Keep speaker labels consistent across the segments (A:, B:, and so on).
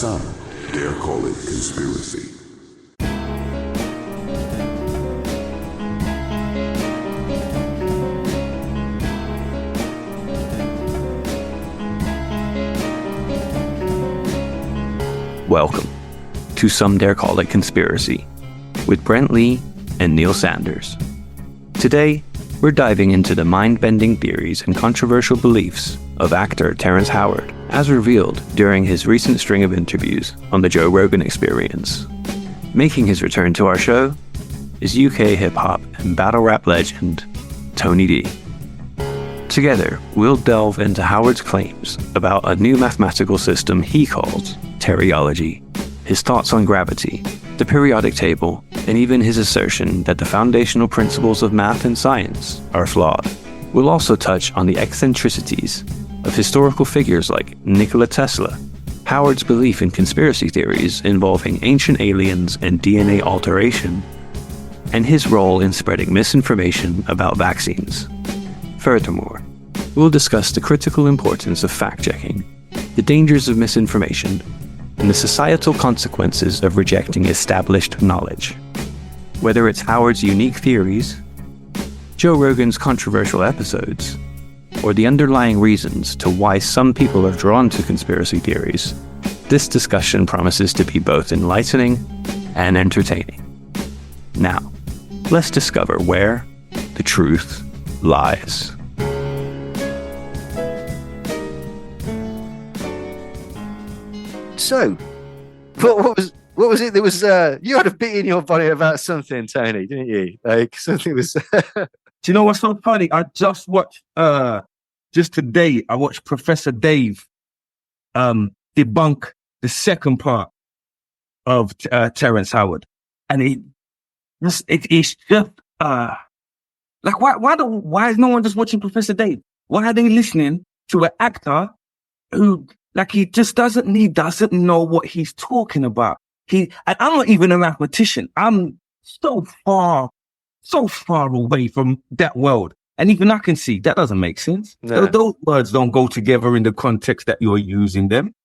A: some dare call it conspiracy.
B: Welcome to Some Dare Call It Conspiracy with Brent Lee and Neil Sanders. Today, we're diving into the mind-bending theories and controversial beliefs of actor Terrence Howard, as revealed during his recent string of interviews on the Joe Rogan Experience. Making his return to our show is UK hip-hop and battle rap legend Tony D. Together, we'll delve into Howard's claims about a new mathematical system he calls Terryology, his thoughts on gravity, the periodic table, and even his assertion that the foundational principles of math and science are flawed. We'll also touch on the eccentricities of historical figures like Nikola Tesla, Howard's belief in conspiracy theories involving ancient aliens and DNA alteration, and his role in spreading misinformation about vaccines. Furthermore, we'll discuss the critical importance of fact-checking, the dangers of misinformation, and the societal consequences of rejecting established knowledge. Whether it's Howard's unique theories, Joe Rogan's controversial episodes, or the underlying reasons to why some people are drawn to conspiracy theories, this discussion promises to be both enlightening and entertaining. Now, let's discover where the truth lies.
C: So, what was it? There was you had a bit in your body about something, Tony, didn't you? Like something was.
D: Do you know what's so funny? I just watched just today. I watched Professor Dave debunk the second part of Terrence Howard, and it's just like why is no one just watching Professor Dave? Why are they listening to an actor who? Like he doesn't know what he's talking about. And I'm not even a mathematician. I'm so far away from that world. And even I can see that doesn't make sense. No. Those words don't go together in the context that you're using them.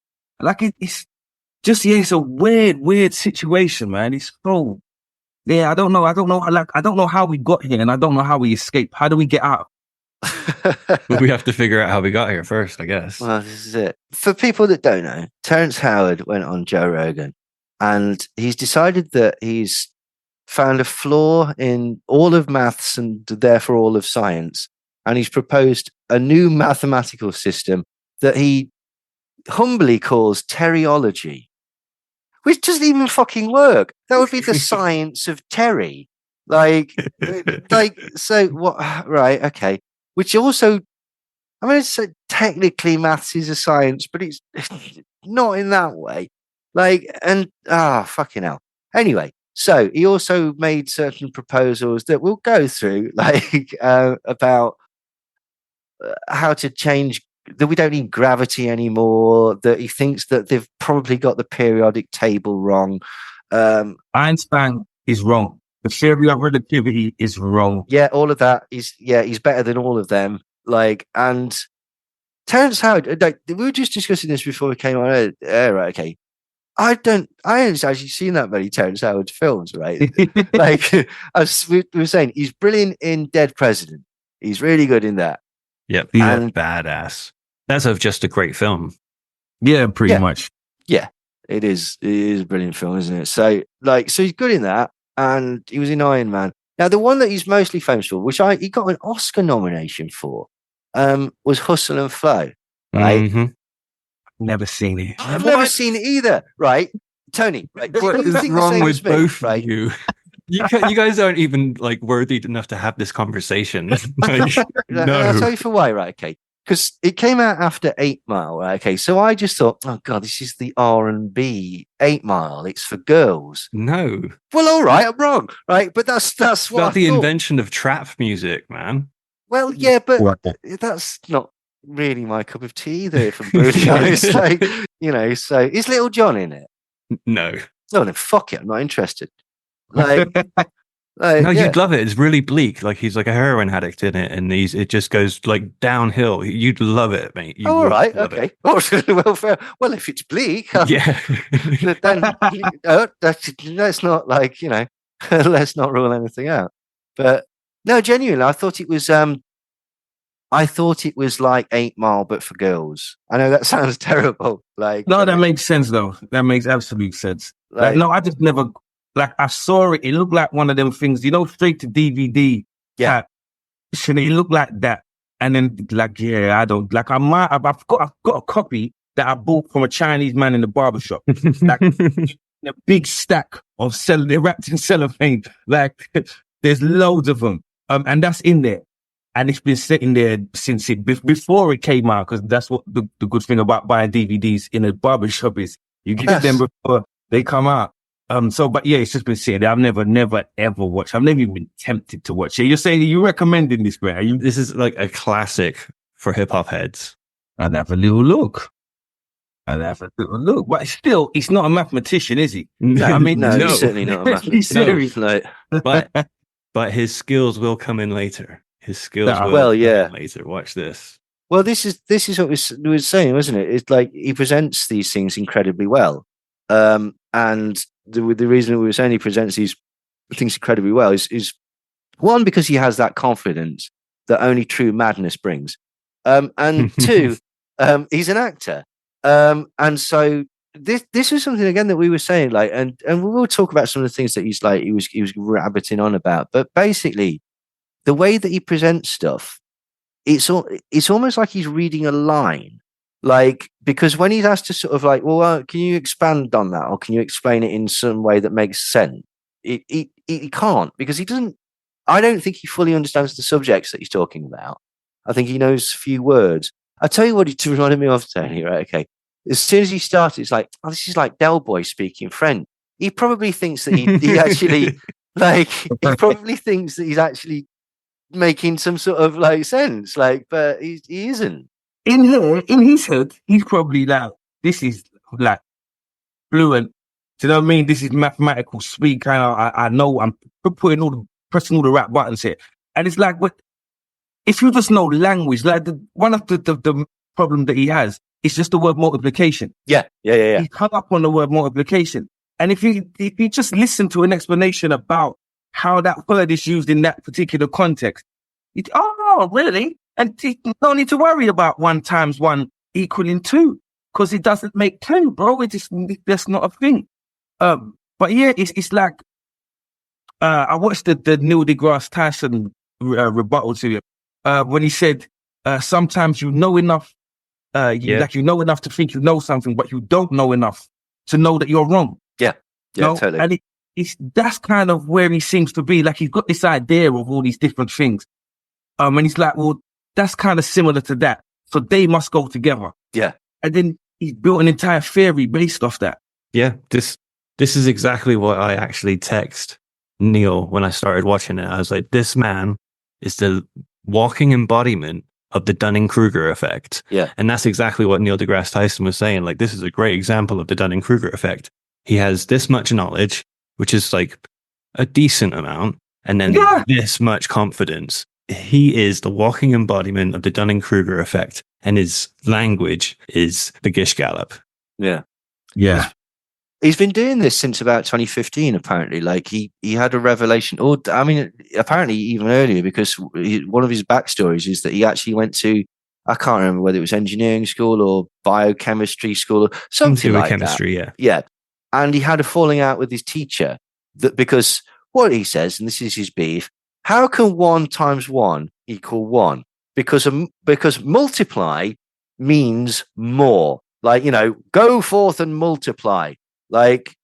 D: Like it's just, it's a weird situation, man. It's so, I don't know how we got here and I don't know how we escaped. How do we get out?
B: We have to figure out how we got here first, I guess.
C: Well, this is it. For people that don't know, Terrence Howard went on Joe Rogan and he's decided that he's found a flaw in all of maths and therefore all of science. And he's proposed a new mathematical system that he humbly calls Terryology, which doesn't even fucking work. That would be the science of Terry. So what? Right. Okay. Which also, I mean, it's technically maths is a science, but it's not in that way. Fucking hell. Anyway, so he also made certain proposals that we'll go through, about how to change, that we don't need gravity anymore, that he thinks that they've probably got the periodic table wrong.
D: Einstein is wrong. The theory of relativity is wrong.
C: Yeah, all of that. He's better than all of them. And Terrence Howard, we were just discussing this before we came on. Right, okay. I haven't actually seen that many Terrence Howard films, right? As we were saying, he's brilliant in Dead President. He's really good in that.
B: Yep, he's badass. That's just a great film.
D: Yeah, pretty much.
C: Yeah, it is. It is a brilliant film, isn't it? So he's good in that. And he was in Iron Man. Now, the one that he's mostly famous for, which he got an Oscar nomination for, was Hustle and Flow. Right?
D: Mm-hmm. Never seen it.
C: I've never seen it either. Right, Tony? Right?
B: What is wrong with both of you? You guys aren't even worthy enough to have this conversation. No.
C: I'll tell you for why. Right? Okay. Because it came out after 8 Mile, right? Okay, so I just thought, oh God, this is the R&B 8 Mile. It's for girls.
B: No.
C: Well, all right, I'm wrong, right? But that's what
B: about the invention of trap music, man.
C: Well, yeah, but that's not really my cup of tea either, if I'm brutally honest. So is Little John in it?
B: No.
C: No, then fuck it, I'm not interested.
B: No,
C: Yeah.
B: you'd love it. It's really bleak. Like he's like a heroin addict in it, and it just goes like downhill. You'd love it, mate. You
C: Oh, all
B: would
C: right.
B: love
C: Okay.
B: it.
C: Well, fair. Well, if it's bleak,
B: Yeah.
C: then let's not like, let's not rule anything out. But no, genuinely, I thought it was like 8 Mile, but for girls. I know that sounds terrible. Like,
D: No, that makes sense though. That makes absolute sense. Like, no, I just never, like, I saw it. It looked like one of them things, straight to DVD.
C: Yeah.
D: Type. It looked like that. And then, like, yeah, I don't, like, I've got a copy that I bought from a Chinese man in the barbershop. Like, a big stack of they're wrapped in cellophane. Like, there's loads of them. And that's in there. And it's been sitting there since before it came out, because that's what the good thing about buying DVDs in a barbershop is. You get them before they come out. But yeah, it's just been sitting there. I've never, ever watched. I've never even been tempted to watch it. You're saying you're recommending this, Brent?
B: This is like a classic for hip hop heads.
D: I'd have a little look. But still, he's not a mathematician, is he?
C: No, he's certainly not a mathematician.
B: But his skills will come in later. His skills will come in later. Watch this.
C: Well, this is what we were saying, wasn't it? It's like he presents these things incredibly well. And the reason we were saying he presents these things incredibly well is one, because he has that confidence that only true madness brings. And two, he's an actor. And so this is something again that we were saying, like, and we will talk about some of the things that he was rabbiting on about. But basically, the way that he presents stuff, it's almost like he's reading a line. Like, because when he's asked to sort of like, well, can you expand on that, or can you explain it in some way that makes sense? He can't, because he doesn't. I don't think he fully understands the subjects that he's talking about. I think he knows a few words. I'll tell you what he reminded me of, Tony. Right? Okay. As soon as he started, it's like, oh, this is like Del Boy speaking French. He probably thinks that he actually like. He probably thinks that he's actually making some sort of like sense, like, but he isn't.
D: In his head, he's probably like, this is like fluent. Do you know what I mean? This is mathematical speak. Kind of, I know I'm pressing all the right buttons here. And it's like, if you just know language, like one of the problem that he has is just the word multiplication.
C: Yeah.
D: He's hung up on the word multiplication. And if you just listen to an explanation about how that word is used in that particular context, oh, really? And you don't need to worry about 1 times 1 equaling 2, because it doesn't make 2, bro. That's not a thing. But yeah, it's like, I watched the Neil deGrasse Tyson rebuttal to it, when he said, sometimes you know enough, like you know enough to think you know something, but you don't know enough to know that you're wrong.
C: Yeah, totally.
D: And that's kind of where he seems to be. Like, he's got this idea of all these different things. And he's like, well, that's kind of similar to that. So they must go together.
C: Yeah.
D: And then he's built an entire theory based off that.
B: Yeah. This is exactly what I actually text Neil when I started watching it. I was like, this man is the walking embodiment of the Dunning-Kruger effect.
C: Yeah.
B: And that's exactly what Neil deGrasse Tyson was saying. Like, this is a great example of the Dunning-Kruger effect. He has this much knowledge, which is like a decent amount, and then this much confidence. He is the walking embodiment of the Dunning-Kruger effect, and his language is the Gish Gallop.
C: Yeah.
B: Yeah.
C: He's been doing this since about 2015, apparently. Like he had a revelation, or I mean, apparently even earlier, because one of his backstories is that he actually went to, I can't remember whether it was engineering school or biochemistry school or something like
B: chemistry,
C: that. Yeah. And he had a falling out with his teacher because what he says, and this is his beef, how can 1 times 1 equal 1? Because multiply means more. Like, go forth and multiply. Like,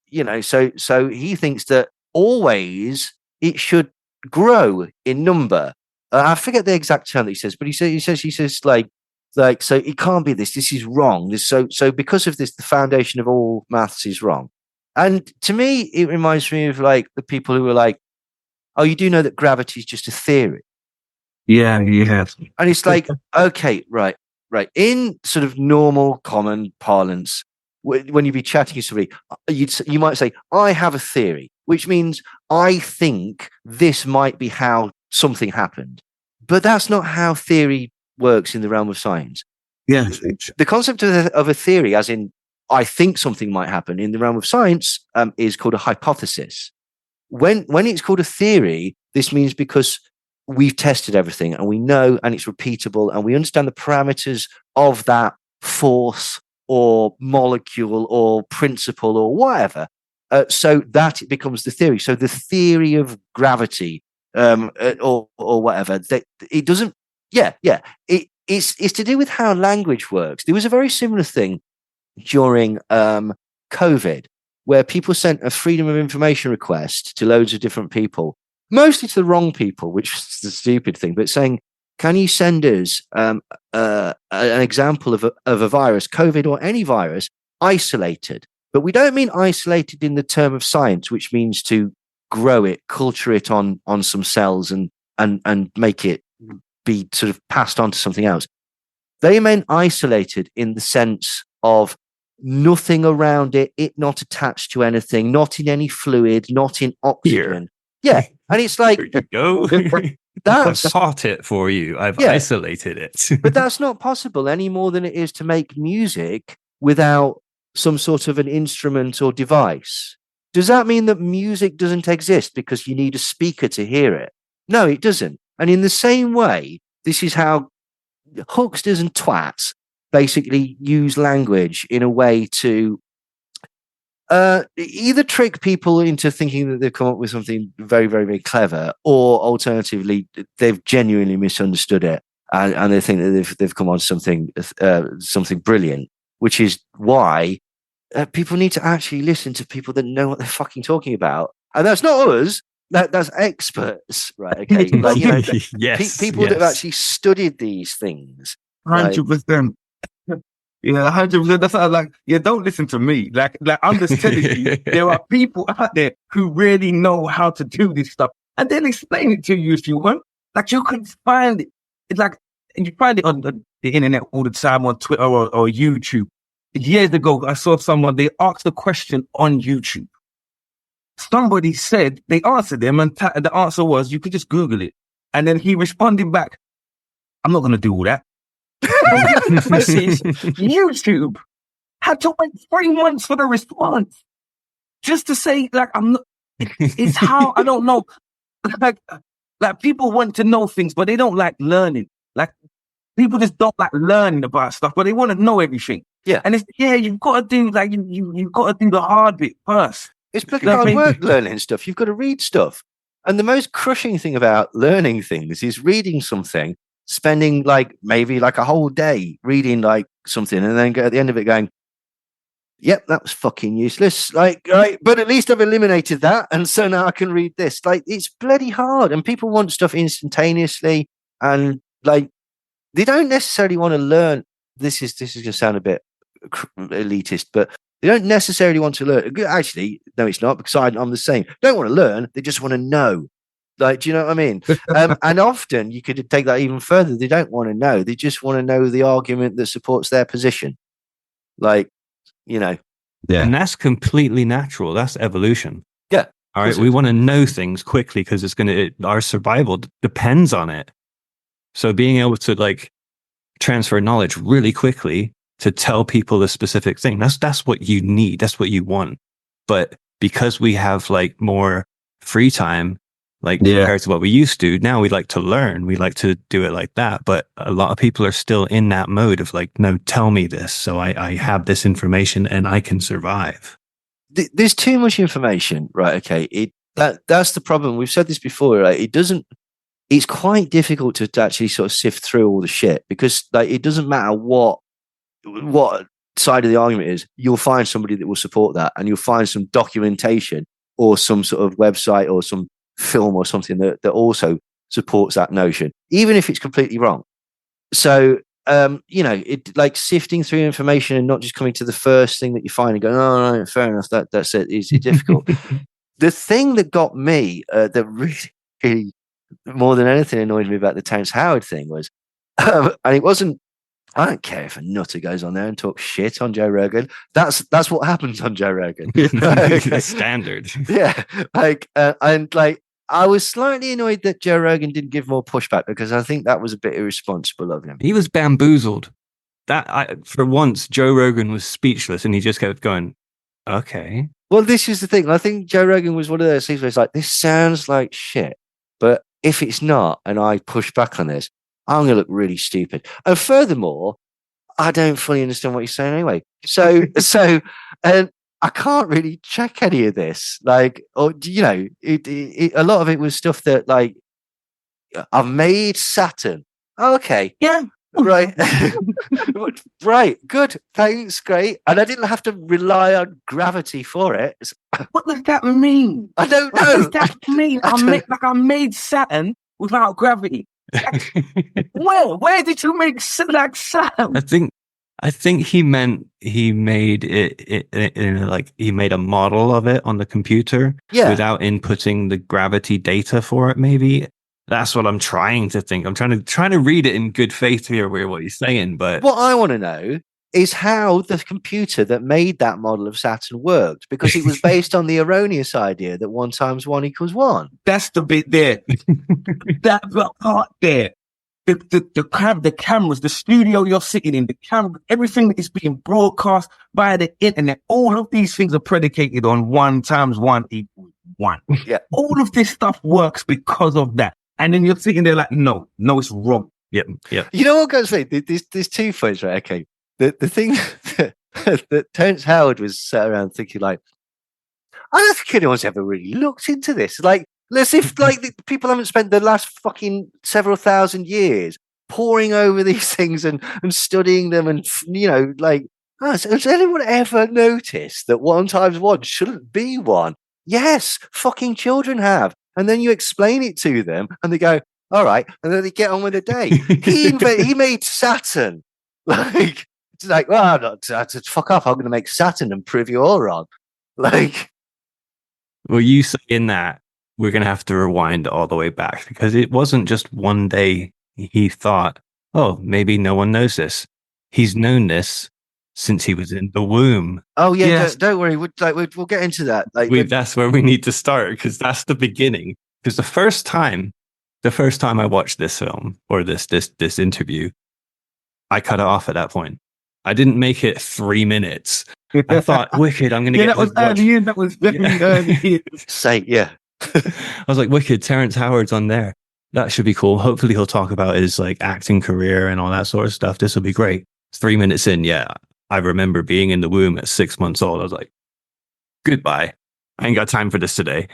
C: so he thinks that always it should grow in number. I forget the exact term that he says, but he says like, so it can't be this. This is wrong. So because of this, the foundation of all maths is wrong. And to me, it reminds me of like the people who were like, oh, you do know that gravity is just a theory.
D: Yeah, you have.
C: And it's like, okay, right. In sort of normal common parlance, when you'd be chatting to somebody, you might say, I have a theory. which means I think this might be how something happened. But that's not how theory works in the realm of science.
D: Yeah.
C: The concept of a theory, as in I think something might happen in the realm of science, is called a hypothesis. When it's called a theory, this means because we've tested everything and we know, and it's repeatable, and we understand the parameters of that force or molecule or principle or whatever. So that it becomes the theory. So the theory of gravity, or whatever. That it doesn't. Yeah. It's to do with how language works. There was a very similar thing during COVID, where people sent a freedom of information request to loads of different people, mostly to the wrong people, which is the stupid thing, but saying, can you send us an example of a virus, COVID or any virus, isolated? But we don't mean isolated in the term of science, which means to grow it, culture it on some cells and make it be sort of passed on to something else. They meant isolated in the sense of nothing around it, it not attached to anything, not in any fluid, not in oxygen. Yeah. And it's like,
B: There you go. I've sought it for you. I've isolated it.
C: But that's not possible any more than it is to make music without some sort of an instrument or device. Does that mean that music doesn't exist because you need a speaker to hear it? No, it doesn't. And in the same way, this is how hucksters and twats basically use language in a way to either trick people into thinking that they've come up with something very, very, very clever, or alternatively, they've genuinely misunderstood it and they think that they've come on something brilliant, which is why people need to actually listen to people that know what they're fucking talking about. And that's not us. That's experts, right? Okay, like, you know, people that have actually studied these things.
D: 100%. Yeah, 100%. That's how, like, don't listen to me. Like I'm just telling you, there are people out there who really know how to do this stuff, and they'll explain it to you if you want. Like, you can find it. It's like, and you find it on the internet all the time, on Twitter or YouTube. Years ago, I saw someone, they asked a question on YouTube. Somebody said, they answered them, and the answer was, you could just Google it. And then he responded back, I'm not going to do all that. YouTube had to wait 3 months for the response just to say, like, I'm not, it's how, I don't know. Like people want to know things, but they don't like learning. Like, people just don't like learning about stuff, but they want to know everything.
C: Yeah.
D: And it's, you've got to do, like, you've got to do the hard bit first.
C: It's bloody hard work learning stuff. You've got to read stuff. And the most crushing thing about learning things is reading something, spending maybe a whole day reading something, and then at the end of it going, yep, that was fucking useless. Right, but at least I've eliminated that, and so now I can read this. It's bloody hard, and people want stuff instantaneously, and they don't necessarily want to learn. This is going to sound a bit elitist, but they don't necessarily want to learn. Actually, no, it's not, because I'm the same. They don't want to learn. They just want to know. Do you know what I mean? And often you could take that even further. They don't want to know. They just want to know the argument that supports their position. Yeah.
B: And that's completely natural. That's evolution.
C: Yeah.
B: All right. We want to know things quickly because our survival depends on it. So being able to transfer knowledge really quickly to tell people a specific thing, that's what you need. That's what you want. But because we have more free time, compared to what we used to, now we like to learn. We like to do it like that. But a lot of people are still in that mode of no, tell me this, so I have this information and I can survive.
C: There's too much information, right? Okay. That's the problem. We've said this before, right? It's quite difficult to actually sort of sift through all the shit, because it doesn't matter what side of the argument is, you'll find somebody that will support that, and you'll find some documentation or some sort of website or some film or something that also supports that notion, even if it's completely wrong. So sifting through information and not just coming to the first thing that you find and going, oh no, fair enough, that's it, is difficult. The thing that got me that really more than anything annoyed me about the Terrence Howard thing was and it wasn't I don't care if a nutter goes on there and talks shit on Joe Rogan. That's what happens on Joe Rogan.
B: That's standard.
C: Yeah, and I was slightly annoyed that Joe Rogan didn't give more pushback because I think that was a bit irresponsible of him.
B: He was bamboozled. For once, Joe Rogan was speechless, and he just kept going, "Okay."
C: Well, this is the thing. I think Joe Rogan was one of those things where it's like, this sounds like shit, but if it's not, and I push back on this, I'm going to look really stupid. And furthermore, I don't fully understand what you're saying anyway. So, and I can't really check any of this. Like, or a lot of it was stuff that like I've made Saturn. Oh, okay,
D: Yeah.
C: right, right, good, thanks, great. And I didn't have to rely on gravity for it.
D: What does that mean?
C: I don't
D: What
C: know.
D: does that mean? I made Saturn without gravity. Where did you make Saturn?
B: I think he meant he made it like he made a model of it on the computer without inputting the gravity data for it. Maybe that's what I'm trying to think. I'm trying to read it in good faith here, what he's saying. But
C: what I want to know is how the computer that made that model of Saturn worked, because it was based on the erroneous idea that 1 × 1 = 1.
D: That's the bit there. That part there. The cameras, the studio you're sitting in, the camera, everything that is being broadcast by the internet, all of these things are predicated on 1 × 1 = 1.
C: Yeah.
D: All of this stuff works because of that. And then you're sitting there like, no, it's wrong.
B: Yep.
C: You know what goes say? There's 2 points, right? Okay. The thing that Terrence Howard was sat around thinking like, I don't think anyone's ever really looked into this. Like, as if like the people haven't spent the last fucking several thousand years poring over these things and studying them, and like, has anyone ever noticed that 1 × 1 shouldn't be 1? Yes, fucking children have. And then you explain it to them and they go, all right, and then they get on with the day. He made Saturn. Like, it's like, well, I'm not, fuck off, I'm going to make Saturn and prove you all wrong. Like,
B: well, you saying that, we're going to have to rewind all the way back, because it wasn't just one day he thought, oh, maybe no one knows this. He's known this since he was in the womb.
C: Oh yeah, don't worry. We'll get into that.
B: That's where we need to start, because that's the beginning. Because the first time I watched this film or this interview, I cut it off at that point. I didn't make it 3 minutes. I thought, wicked, I'm going to get...
D: That was early. That was very early.
C: Say, yeah.
B: I was like, wicked, Terrence Howard's on there. That should be cool. Hopefully he'll talk about his like acting career and all that sort of stuff. This will be great. It's 3 minutes in. Yeah. I remember being in the womb at 6 months old. I was like, goodbye. I ain't got time for this today.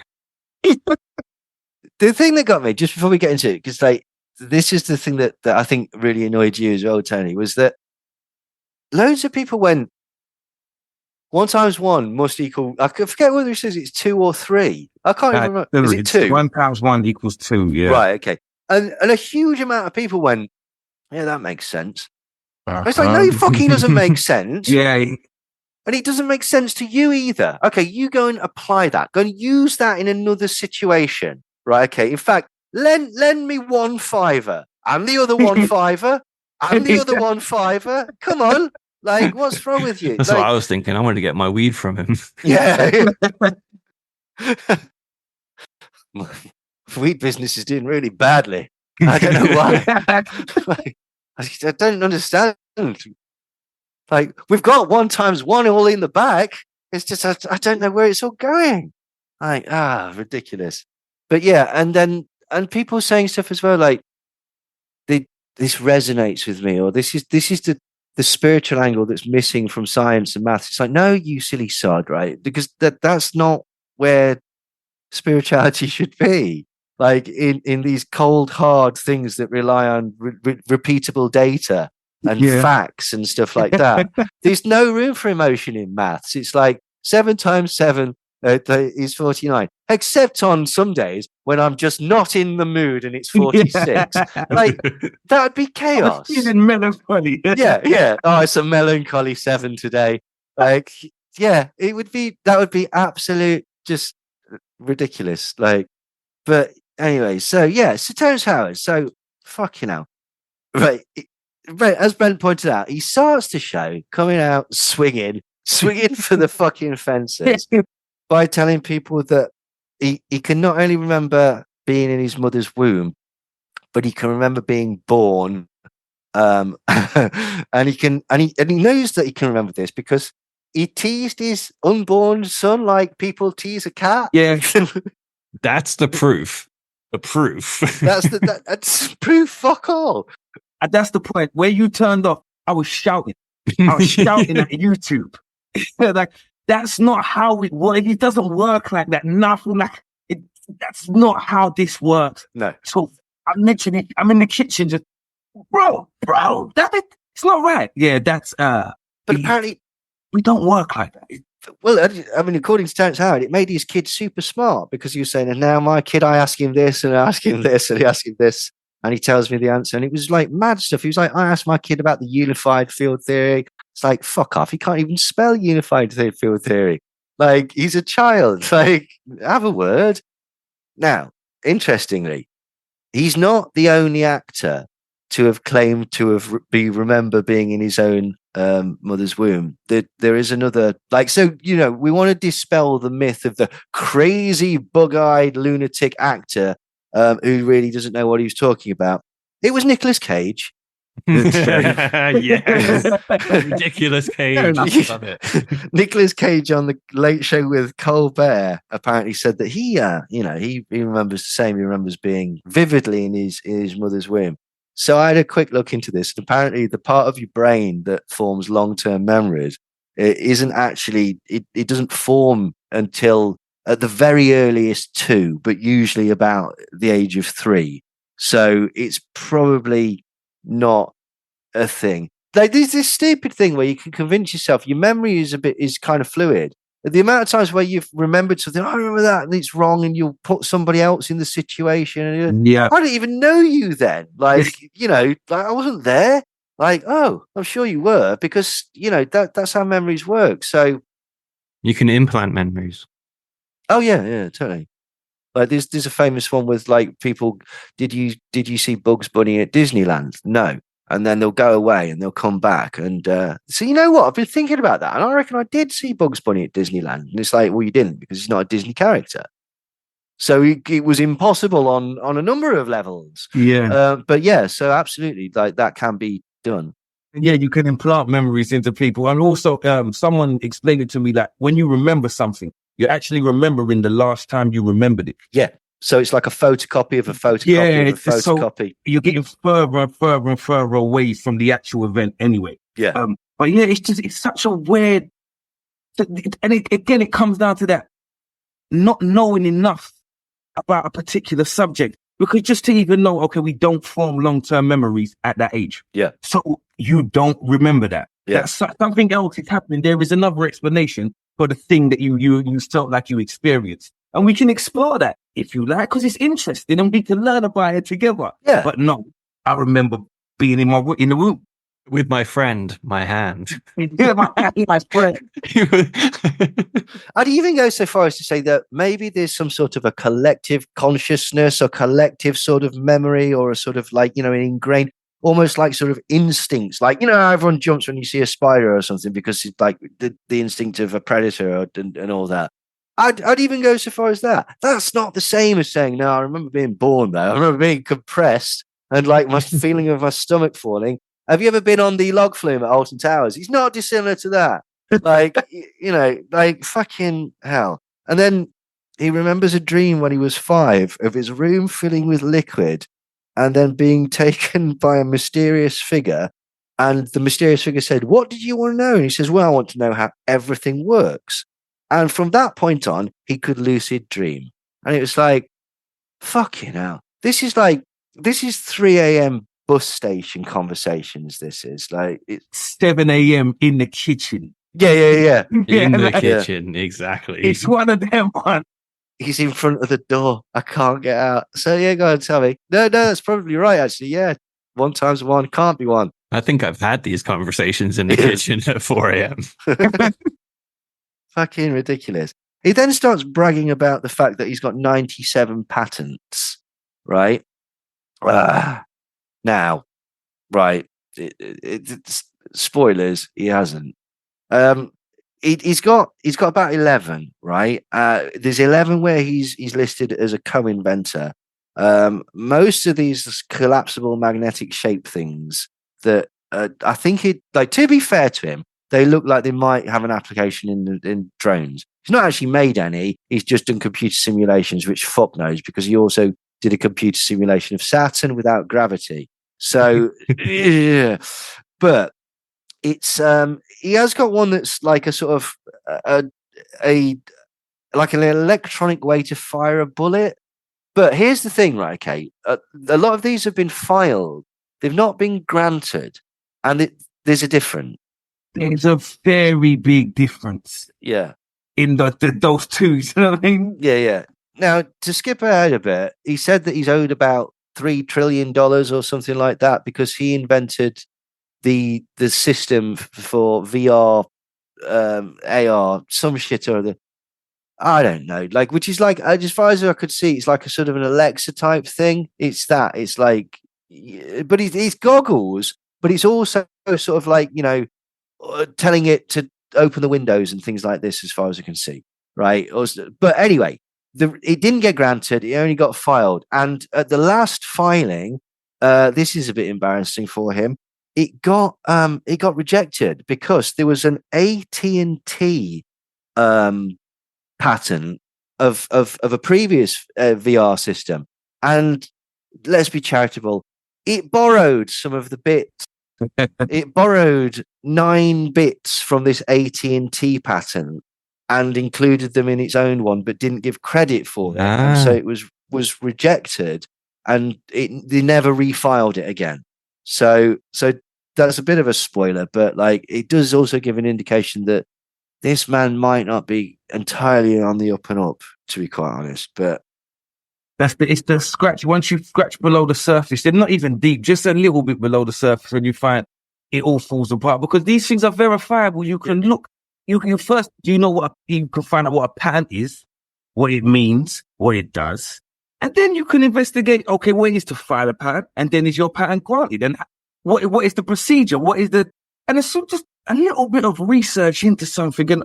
C: The thing that got me, just before we get into it, because like, this is the thing that I think really annoyed you as well, Tony, was that loads of people went, 1 × 1 must equal, I forget whether it says it's 2 or 3. I can't even remember. Is it 2?
D: 1 × 1 = 2, yeah.
C: Right, okay. And a huge amount of people went, yeah, that makes sense. It's like, no, it fucking doesn't make sense.
D: Yeah.
C: And it doesn't make sense to you either. Okay, you go and apply that. Go and use that in another situation. Right, okay. In fact, lend me 1 5 and the other 1 5 and the other 1 5. Come on. Like, what's wrong with you?
B: That's
C: like,
B: what I was thinking. I wanted to get my weed from him.
C: Yeah. Weed business is doing really badly. I don't know why. Like, I don't understand. Like, we've got 1 × 1 all in the back. It's just, I don't know where it's all going. Like, ridiculous. But yeah, and people saying stuff as well, like, this resonates with me, or this is the spiritual angle that's missing from science and maths. It's like, no, you silly sod, right? Because that's not where spirituality should be. Like in these cold, hard things that rely on repeatable data and facts and stuff like that. There's no room for emotion in maths. It's like 7 × 7 is 49, except on some days when I'm just not in the mood and it's 46. Like, that would be chaos.
D: I was feeling melancholy.
C: Yeah. Oh, it's a melancholy 7 today. Like, yeah, that would be absolute just ridiculous. Like, but anyway, so Terrence Howard, so fucking hell. Right. as Brent pointed out, he starts the show coming out swinging for the fucking fences by telling people that he can not only remember being in his mother's womb, but he can remember being born. And he knows that he can remember this because he teased his unborn son like people tease a cat.
D: Yeah.
B: That's the proof. The proof.
C: That's proof. Fuck all.
D: And that's the point. Where you turned off, I was shouting. I was shouting at YouTube. Like, that's not how it works. It doesn't work like that. Nothing like it. That's not how this works.
C: No.
D: So I'm mentioning it. I'm in the kitchen just, bro, that's it. It's not right. Yeah, that's,
C: but apparently
D: we don't work like that.
C: Well, I mean, according to Terrence Howard, it made his kid super smart because he was saying, and now my kid, I ask him this and I ask him this and I ask him this. And he tells me the answer. And it was like mad stuff. He was like, I asked my kid about the unified field theory. It's like, fuck off. He can't even spell unified field theory. Like, he's a child. Like, have a word. Now, interestingly, he's not the only actor to have claimed to have remember being in his own mother's womb. There is another, like, so, you know, we want to dispel the myth of the crazy bug-eyed lunatic actor who really doesn't know what he was talking about. It was Nicolas Cage.
B: Yes. Ridiculous Cage. Love it.
C: Nicolas Cage on the Late Show with Colbert apparently said that he remembers the same. He remembers being vividly in his mother's womb. So I had a quick look into this. And apparently, the part of your brain that forms long-term memories, it isn't actually. It doesn't form until at the very earliest 2, but usually about the age of 3. So it's probably not a thing. Like, there's this stupid thing where you can convince yourself your memory is kind of fluid. The amount of times where you've remembered something, I remember that, and it's wrong, and you'll put somebody else in the situation. And
D: yeah,
C: I didn't even know you then. Like, you know, like I wasn't there. Like, oh, I'm sure you were, because you know that's how memories work. So
B: you can implant memories.
C: Oh yeah, totally. Like there's a famous one with like people. Did you see Bugs Bunny at Disneyland? No, and then they'll go away and they'll come back. And so you know what? I've been thinking about that, and I reckon I did see Bugs Bunny at Disneyland. And it's like, well, you didn't because he's not a Disney character. So it was impossible on a number of levels.
D: Yeah,
C: but yeah, so absolutely, like that can be done.
D: Yeah, you can implant memories into people, and also someone explained it to me that when you remember something, you're actually remembering the last time you remembered it.
C: Yeah. So it's like a photocopy of a photocopy of a photocopy.
D: So you're getting further and further and further away from the actual event anyway.
C: Yeah.
D: But yeah, it's such a weird, and it comes down to that not knowing enough about a particular subject, because just to even know, okay, we don't form long-term memories at that age.
C: Yeah.
D: So you don't remember that.
C: Yeah.
D: Something else is happening. There is another explanation for the thing that you felt like you experienced. And we can explore that if you like, because it's interesting and we can learn about it together.
C: Yeah.
D: But no, I remember being in the room.
B: With my friend, my hand.
D: Yeah, my friend.
C: I'd even go so far as to say that maybe there's some sort of a collective consciousness or collective sort of memory or a sort of like, you know, an ingrained, almost like sort of instincts. Like, you know, how everyone jumps when you see a spider or something because it's like the instinct of a predator and all that. I'd even go so far as that. That's not the same as saying, no, I remember being born though. I remember being compressed and like my feeling of my stomach falling. Have you ever been on the log flume at Alton Towers? He's not dissimilar to that. Like, you know, like fucking hell. And then he remembers a dream when he was 5 of his room filling with liquid and then being taken by a mysterious figure. And the mysterious figure said, what did you want to know? And he says, well, I want to know how everything works. And from that point on, he could lucid dream. And it was like, fucking hell. This is 3 a.m. bus station conversations. This is like it's
D: 7 a.m. in the kitchen.
C: Yeah.
B: In the kitchen, exactly.
D: It's one of them ones.
C: He's in front of the door. I can't get out. So yeah, go ahead, tell me. No, that's probably right. Actually, yeah. 1 times 1 can't be 1.
B: I think I've had these conversations in the kitchen at 4 a.m.
C: Fucking ridiculous. He then starts bragging about the fact that he's got 97 patents, right? Now, right. spoilers, he hasn't. He's got about 11, right? There's 11 where he's listed as a co-inventor. Most of these collapsible magnetic shape things that I think to be fair to him, they look like they might have an application in drones. He's not actually made any. He's just done computer simulations, which fuck knows, because he also did a computer simulation of Saturn without gravity. So, yeah. But it's he has got one that's like a sort of like an electronic way to fire a bullet. But here's the thing, right? Okay, a lot of these have been filed; they've not been granted, and there's a difference.
D: There's a very big difference.
C: Yeah,
D: in those two. You know what I mean?
C: Yeah. Now, to skip ahead a bit, he said that he's owed about $3 trillion or something like that because he invented the system for VR, AR, some shit or other. I don't know, like, which is like, as far as I could see, it's like a sort of an Alexa type thing. It's like, but it's goggles, but it's also sort of like, telling it to open the windows and things like this, as far as I can see, right? But anyway, it didn't get granted. It only got filed, and at the last filing, this is a bit embarrassing for him. It got rejected because there was an AT&T patent of a previous VR system, and let's be charitable, it borrowed some of the bits. It borrowed 9 bits from this AT&T patent and included them in its own one, but didn't give credit for it, and so it was rejected, and they never refiled it again. So that's a bit of a spoiler, but like, it does also give an indication that this man might not be entirely on the up and up, to be quite honest. But
D: it's the scratch. Once you scratch below the surface, they're not even deep, just a little bit below the surface, when you find it all falls apart, because these things are verifiable. You can look, you can find out what a patent is, what it means, what it does. And then you can investigate, okay, what is to file a patent? And then is your patent granted? And what is the procedure? And it's just a little bit of research into something, and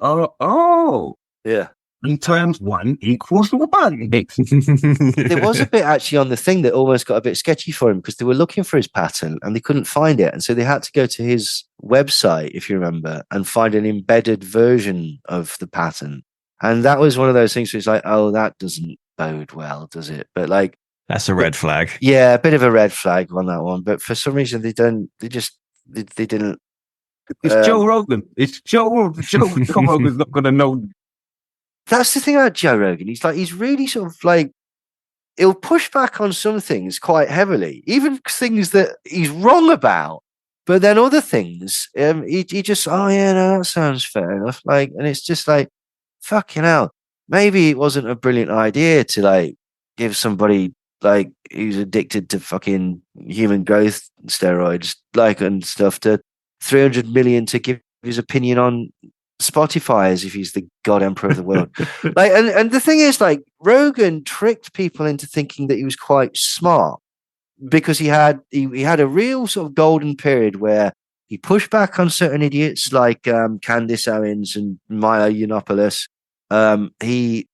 C: yeah.
D: In times 1 equals 1.
C: There was a bit actually on the thing that almost got a bit sketchy for him, because they were looking for his patent and they couldn't find it. And so they had to go to his website, if you remember, and find an embedded version of the patent. And that was one of those things where it's like, oh, that doesn't bode well, does it? But like,
B: that's a red flag.
C: Yeah, a bit of a red flag on that one. But for some reason, they didn't.
D: It's Joe Rogan. It's Joe Rogan. Joe Rogan's not going to know.
C: That's the thing about Joe Rogan. He's really sort of like, he'll push back on some things quite heavily, even things that he's wrong about. But then other things, he just, oh yeah, no, that sounds fair enough. Like, and it's just like, fucking hell. Maybe it wasn't a brilliant idea to like give somebody like who's addicted to fucking human growth steroids, like, and stuff, to 300 million to give his opinion on Spotify as if he's the god emperor of the world. Like, and the thing is, like, Rogan tricked people into thinking that he was quite smart, because he had a real sort of golden period where he pushed back on certain idiots like Candace Owens and Maya Yiannopoulos. And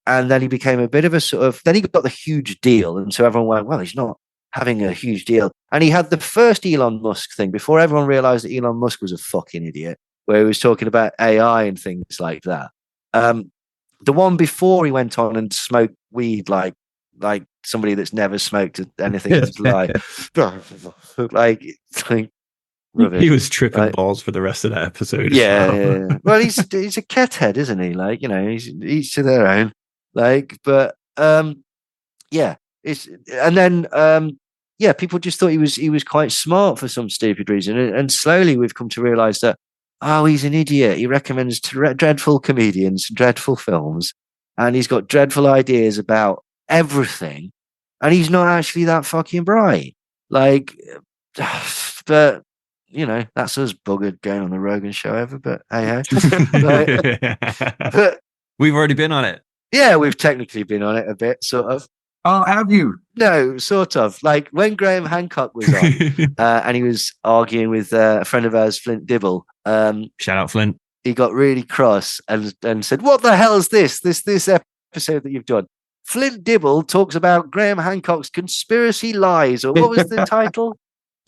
C: then he became a bit of a sort of, then he got the huge deal, and so everyone went, well, he's not having a huge deal. And he had the first Elon Musk thing before everyone realized that Elon Musk was a fucking idiot, where he was talking about AI and things like that. The one before he went on and smoked weed like somebody that's never smoked anything in his life. like
B: he was tripping balls for the rest of that episode.
C: Yeah. Well, he's a kethead, isn't he? Like, he's each to their own. Like, but yeah. People just thought he was quite smart for some stupid reason, and slowly we've come to realize that, oh, he's an idiot. He recommends dreadful comedians, dreadful films, and he's got dreadful ideas about everything, and he's not actually that fucking bright. Like, but that's us buggered going on the Rogan show ever. But hey,
B: we've already been on it.
C: Yeah, we've technically been on it a bit, sort of.
D: Oh, have you?
C: No, sort of. Like when Graham Hancock was on, and he was arguing with a friend of ours, Flint Dibble.
B: Shout out, Flint.
C: He got really cross and said, "What the hell is this episode that you've done?" Flint Dibble talks about Graham Hancock's conspiracy lies, or what was the title?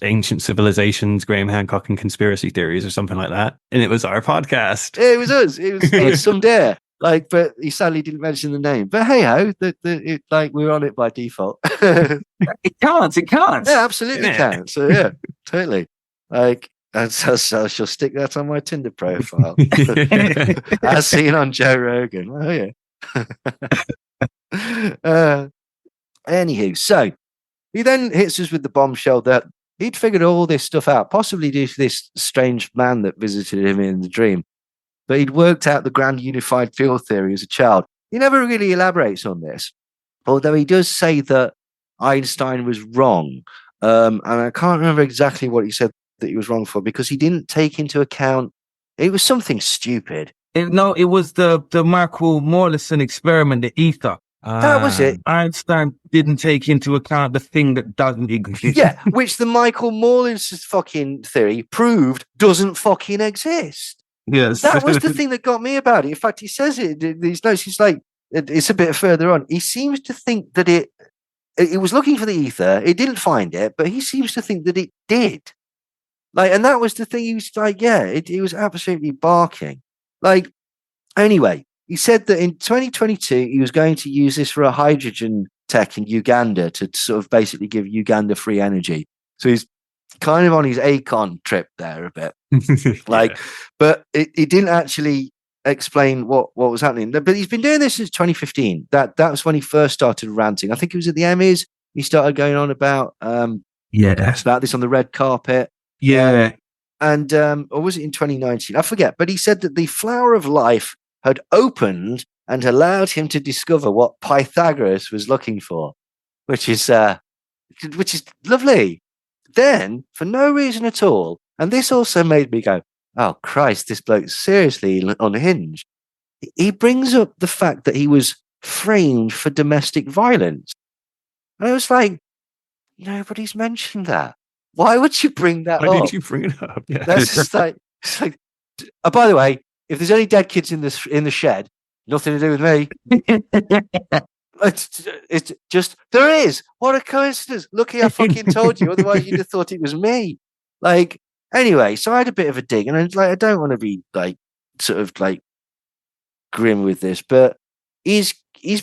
B: Ancient Civilizations, Graham Hancock and Conspiracy Theories, or something like that. And it was our podcast.
C: It was us. It was some dare. Like, but he sadly didn't mention the name. But hey ho, like we were on it by default.
D: It counts.
C: Yeah, absolutely counts. So yeah, totally. Like, and so I shall stick that on my Tinder profile, as seen on Joe Rogan. Oh yeah. Anywho, so he then hits us with the bombshell that he'd figured all this stuff out, possibly due to this strange man that visited him in the dream. But he'd worked out the grand unified field theory as a child. He never really elaborates on this, although he does say that Einstein was wrong. And I can't remember exactly what he said that he was wrong for, because he didn't take into account, it was something stupid.
D: It was the Michael Morrison experiment, the ether.
C: That was it.
D: Einstein didn't take into account the thing that doesn't exist.
C: Yeah, which the Michael Morrison's fucking theory proved doesn't fucking exist.
D: Yes.
C: That was the thing that got me about it. In fact, he says it in these notes. He's like, it's a bit further on. He seems to think that it was looking for the ether. It didn't find it, but he seems to think that it did. Like, and that was the thing. He was like, yeah, it was absolutely barking. Like, anyway, he said that in 2022, he was going to use this for a hydrogen tech in Uganda to sort of basically give Uganda free energy. So he's kind of on his Akon trip there a bit. Like, but it didn't actually explain what was happening. But he's been doing this since 2015. That was when he first started ranting. I think it was at the Emmys. He started going on about about this on the red carpet.
D: Yeah.
C: And or was it in 2019? I forget. But he said that the flower of life had opened and allowed him to discover what Pythagoras was looking for, which is lovely. Then, for no reason at all, and this also made me go, oh Christ, this bloke's seriously unhinged. He brings up the fact that he was framed for domestic violence. And I was like, nobody's mentioned that. Why would you bring that up?
B: Why did you bring it up? Yeah.
C: That's just like, it's like, oh, by the way, if there's any dead kids in the shed, nothing to do with me. It's just, there is. What a coincidence. Lucky I fucking told you. Otherwise, you'd have thought it was me. Like, anyway, so I had a bit of a dig, and I was like, I don't want to be like, sort of like grim with this, but he's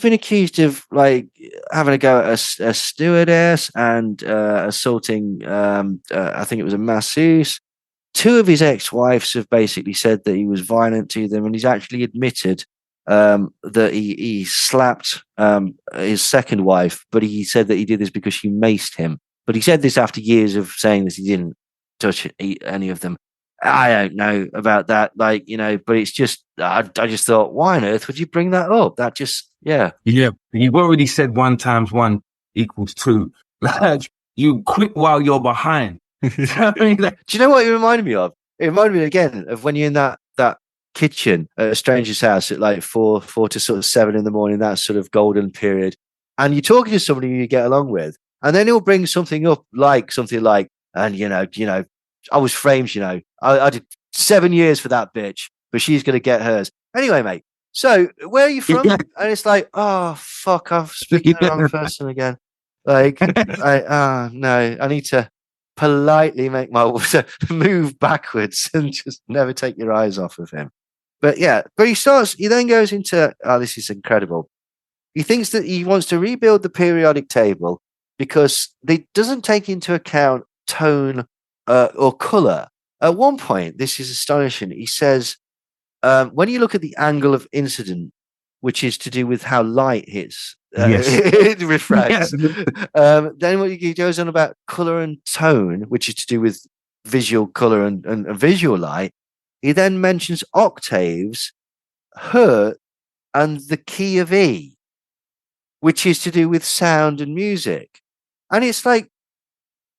C: been accused of like having a go at a stewardess and assaulting, I think it was a masseuse. Two of his ex-wives have basically said that he was violent to them, and he's actually admitted that he slapped his second wife, but he said that he did this because she maced him. But he said this after years of saying that he didn't touch any of them. I don't know about that, like, but it's just, I just thought, why on earth would you bring that up? That just, yeah.
D: Yeah, you've already said 1 × 1 = 2. Like, you quit while you're behind.
C: Do you know what it reminded me of? It reminded me again of when you're in that kitchen at a stranger's house at like 4 to sort of 7 in the morning, that sort of golden period, and you're talking to somebody you get along with, and then he'll bring something up like, and I was framed, I did 7 years for that bitch, but she's going to get hers. Anyway, mate, so where are you from? And it's like, oh, fuck, I'm speaking to the wrong person again. Like, no, I need to politely make my move backwards and just never take your eyes off of him. But yeah, he then goes into, oh, this is incredible. He thinks that he wants to rebuild the periodic table because it doesn't take into account tone or color. At one point, this is astonishing. He says, when you look at the angle of incident, which is to do with how light hits, it refracts. Yes. Then what he goes on about color and tone, which is to do with visual color and visual light. He then mentions octaves, hertz, and the key of E, which is to do with sound and music. And it's like,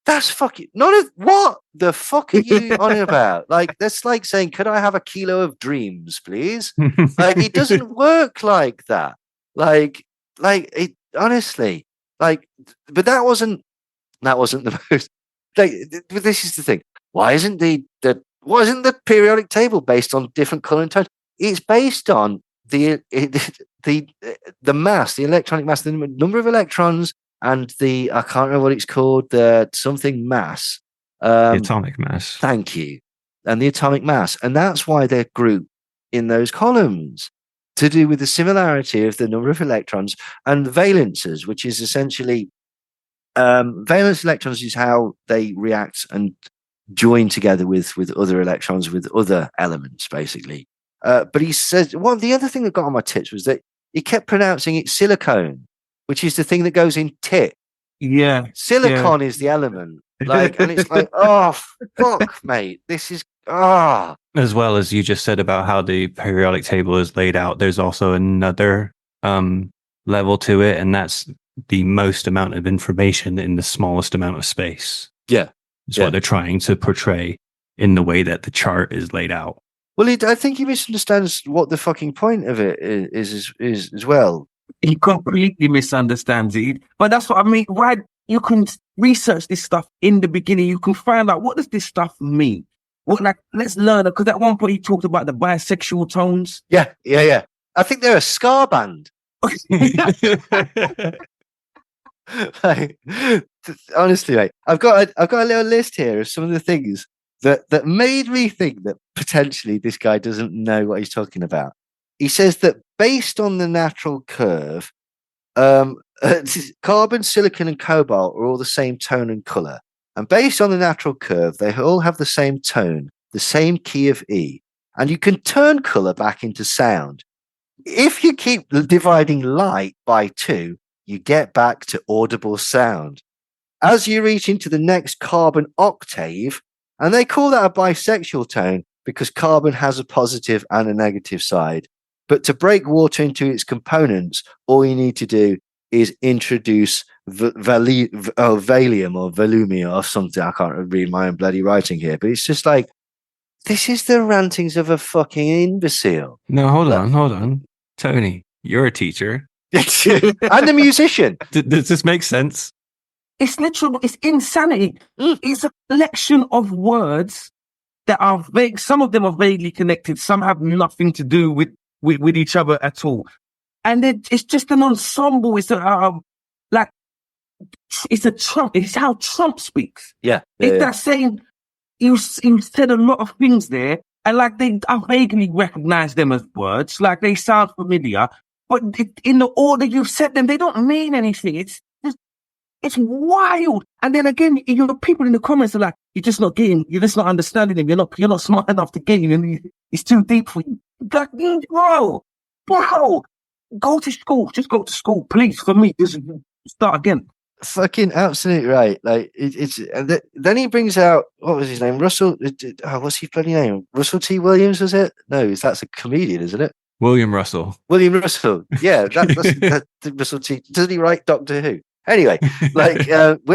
C: that's fucking what the fuck are you on about? Like, that's like saying, could I have a kilo of dreams, please? Like, it doesn't work like that. Like it honestly. Like, but that wasn't the most. Like, but this is the thing. Why isn't the periodic table based on different color and tone? It's based on the mass, the electronic mass, the number of electrons, and I can't remember what it's called, the something mass.
B: The atomic mass.
C: Thank you. And the atomic mass. And that's why they're grouped in those columns, to do with the similarity of the number of electrons and valences, which is essentially valence electrons is how they react and join together with other electrons, with other elements, basically. But he says, well, the other thing that got on my tits was that he kept pronouncing it silicone, which is the thing that goes in tit.
D: Yeah.
C: Silicon is the element. Like, and it's like, oh, fuck, mate. This is,
B: As well as you just said about how the periodic table is laid out, there's also another level to it, and that's the most amount of information in the smallest amount of space.
C: Yeah.
B: It's what they're trying to portray in the way that the chart is laid out.
C: Well, I think he misunderstands what the fucking point of it is as well.
D: He completely misunderstands it. But that's what I mean. Why you can research this stuff in the beginning, you can find out what does this stuff mean. What, like, let's learn it, because at one point he talked about the bisexual tones.
C: Yeah. I think they're a ska band. Like, honestly, mate, I've got a little list here of some of the things that made me think that potentially this guy doesn't know what he's talking about. He says that based on the natural curve, carbon, silicon, and cobalt are all the same tone and color. And based on the natural curve, they all have the same tone, the same key of E. And you can turn color back into sound. If you keep dividing light by 2, you get back to audible sound. As you reach into the next carbon octave, and they call that a bisexual tone because carbon has a positive and a negative side. But to break water into its components, all you need to do is introduce valium or volumia or something. I can't read my own bloody writing here, but it's just like, this is the rantings of a fucking imbecile.
B: No, hold on. Tony, you're a teacher.
C: And a musician.
B: Does this make sense?
D: It's literal, it's insanity. It's a collection of words that are vague. Some of them are vaguely connected. Some have nothing to do with each other at all. And then it's just an ensemble. It's it's a Trump. It's how Trump speaks.
C: Yeah.
D: It's that saying, you said a lot of things there, and like I vaguely recognize them as words. Like they sound familiar, but in the order you've said them, they don't mean anything. It's wild. And then again, people in the comments are like, you're just not understanding them. You're not smart enough to get him. It's too deep for you. Like, bro, go to school. Just go to school, please. For me, just start again.
C: Fucking absolutely right. Like then he brings out, what was his name? Russell. What's his bloody name? Russell T. Williams, was it? No, that's a comedian, isn't it?
B: William Russell.
C: Yeah, that's Russell T. Doesn't he write Doctor Who? Anyway,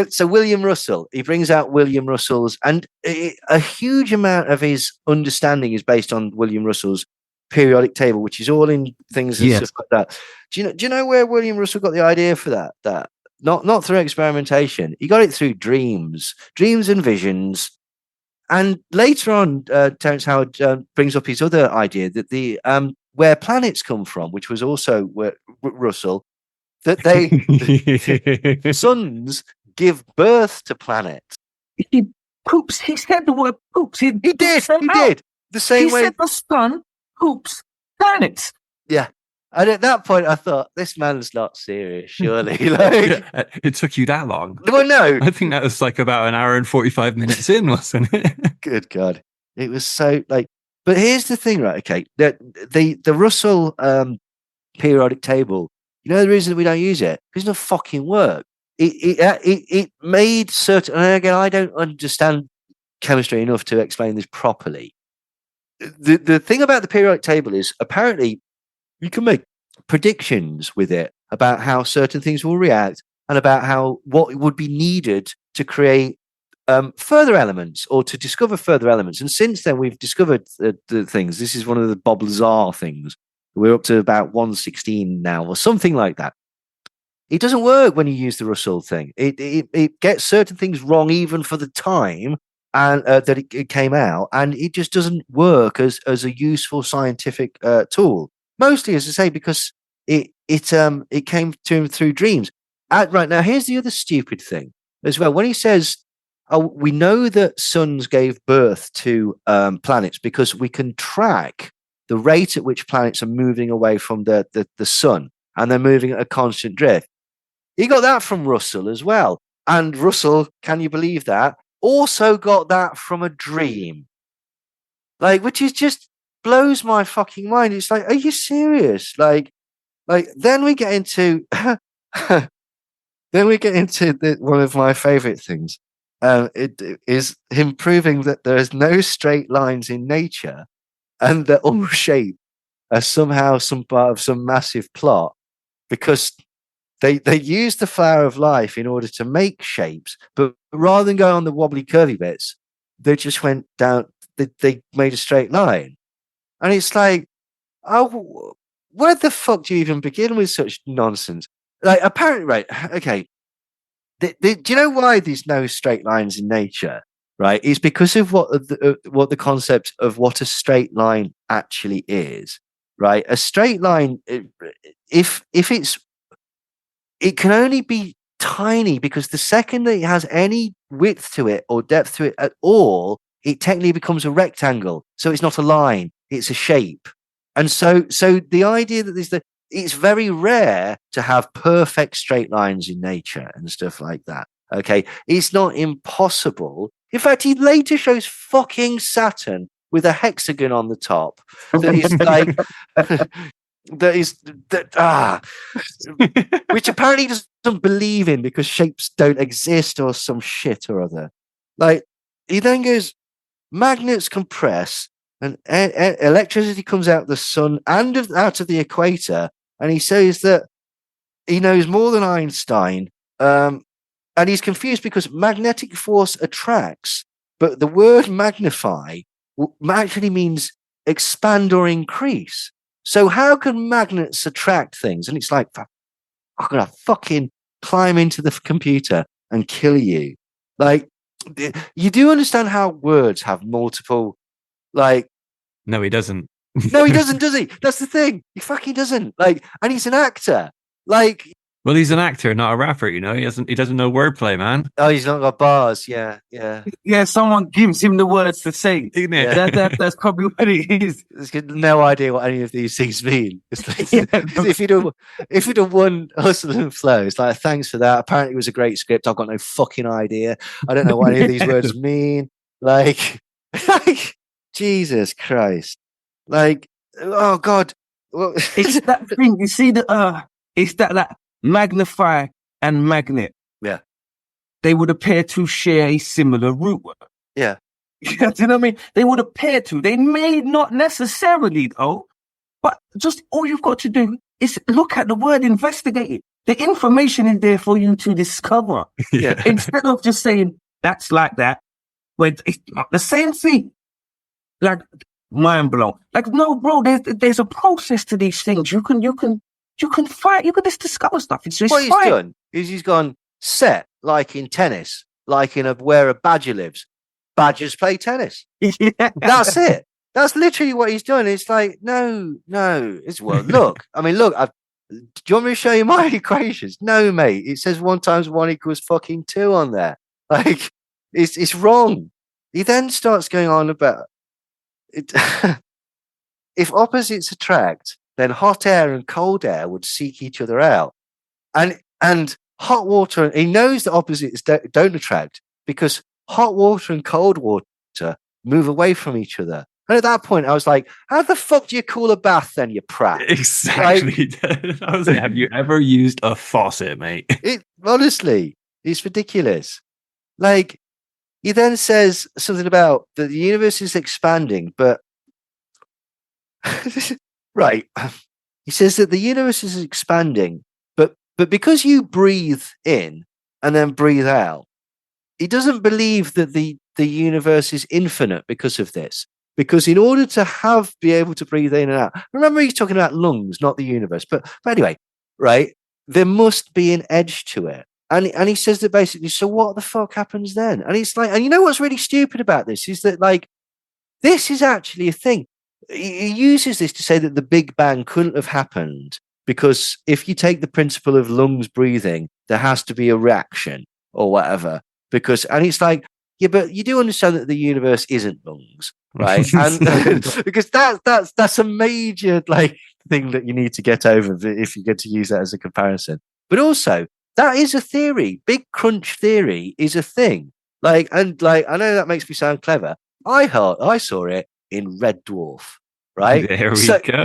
C: so William Russell, he brings out William Russell's, and a huge amount of his understanding is based on William Russell's periodic table, which is all in things and stuff like that. Do you know where William Russell got the idea for that? That not through experimentation. He got it through dreams and visions. And later on, Terrence Howard brings up his other idea that the where planets come from, which was also where Russell, that suns give birth to planets.
D: He poops. He said the word poops. He did.
C: The same way.
D: He said the sun poops planets.
C: Yeah. And at that point, I thought, this man's not serious, surely. Like,
B: it took you that long?
C: Well, no.
B: I think that was like about an hour and 45 minutes in, wasn't it?
C: Good God. It was so like, but here's the thing, right? Okay. The Russell periodic table, you know the reason that we don't use it? Because it doesn't fucking work. It made certain, and again, I don't understand chemistry enough to explain this properly. The thing about the periodic table is apparently you can make predictions with it about how certain things will react and about what would be needed to create further elements or to discover further elements. And since then, we've discovered the things. This is one of the Bob Lazar things. We're up to about 116 now or something like that. it doesn't work when you use the Russell thing. It gets certain things wrong even for the time and that it came out, and it just doesn't work as a useful scientific tool. Mostly, as I say, because it came to him through dreams. Right now, here's the other stupid thing as well. When he says, "Oh, we know that suns gave birth to planets because we can track the rate at which planets are moving away from the sun, and they're moving at a constant drift." He got that from Russell as well. And Russell, can you believe that? Also got that from a dream. Like, which is just blows my fucking mind. It's like, are you serious? Like then we get into one of my favorite things. It is him proving that there is no straight lines in nature, and that all shape are somehow some part of some massive plot, because they used the flower of life in order to make shapes, but rather than go on the wobbly curvy bits, they just went down. They made a straight line, and it's like, oh, where the fuck do you even begin with such nonsense? Like, apparently, right? Okay, do you know why there's no straight lines in nature? Right, it's because of what the concept of what a straight line actually is. Right, a straight line, if it can only be tiny, because the second that it has any width to it or depth to it at all, it technically becomes a rectangle. So it's not a line, it's a shape. And so the idea that it's very rare to have perfect straight lines in nature and stuff like that. Okay. It's not impossible. In fact, he later shows fucking Saturn with a hexagon on the top that is like which apparently he doesn't believe in because shapes don't exist or some shit or other. Like, he then goes, magnets compress and electricity comes out of the sun and out of the equator, and he says that he knows more than Einstein, and he's confused because magnetic force attracts, but the word magnify actually means expand or increase. So how can magnets attract things? And it's like, I'm going to fucking climb into the computer and kill you. Like, you do understand how words have multiple, like...
B: No, he doesn't.
C: No, he doesn't, does he? That's the thing. He fucking doesn't. Like, and he's an actor. Like...
B: Well, he's an actor, not a rapper, you know? He doesn't know wordplay, man.
C: Oh, he's not got bars. Yeah.
D: Yeah, someone gives him the words to say.
C: Yeah.
D: That's probably what it is.
C: He's got no idea what any of these things mean. It's like, if you'd have won Hustle and Flow, it's like, thanks for that. Apparently it was a great script. I've got no fucking idea. I don't know what any of these words mean. Like, Jesus Christ. Like, oh God. Well,
D: it's that thing. You see it's that magnify and magnet.
C: Yeah.
D: They would appear to share a similar root word.
C: Yeah.
D: You know what I mean? They would appear to. They may not necessarily, though, but just all you've got to do is look at the word, investigate it. The information is there for you to discover.
C: Yeah.
D: Instead of just saying, that's like that, when it's not the same thing. Like, mind blown. Like, no, bro, there's a process to these things. You can fight, you can just discover stuff. It's just
C: what he's done is he's gone set, like in tennis, like in where a badger lives. Badgers play tennis.
D: Yeah.
C: That's it. That's literally what he's done. It's like, no. It's, well, look. I mean, look. Do you want me to show you my equations? No, mate. It says 1 × 1 = fucking 2 on there. Like, it's wrong. He then starts going on about it. If opposites attract, then hot air and cold air would seek each other out. And hot water, he knows that opposites don't attract because hot water and cold water move away from each other. And at that point, I was like, how the fuck do you cool a bath then, you prat?
B: Exactly. Like, I was like, have you ever used a faucet, mate?
C: Honestly, it's ridiculous. Like, he then says something about that the universe is expanding, but... Right. He says that the universe is expanding, but because you breathe in and then breathe out, he doesn't believe that the universe is infinite because of this. Because in order to be able to breathe in and out, remember he's talking about lungs, not the universe. But anyway, right? there must be an edge to it. And he says that basically, so what the fuck happens then? And it's like, and you know what's really stupid about this is that, like, this is actually a thing. He uses this to say that the Big Bang couldn't have happened because if you take the principle of lungs breathing, there has to be a reaction or whatever. And it's like, yeah, but you do understand that the universe isn't lungs, right? And because that's a major like thing that you need to get over if you get to use that as a comparison. But also, that is a theory. Big crunch theory is a thing. I know that makes me sound clever. I saw it in Red Dwarf, right?
B: There we go.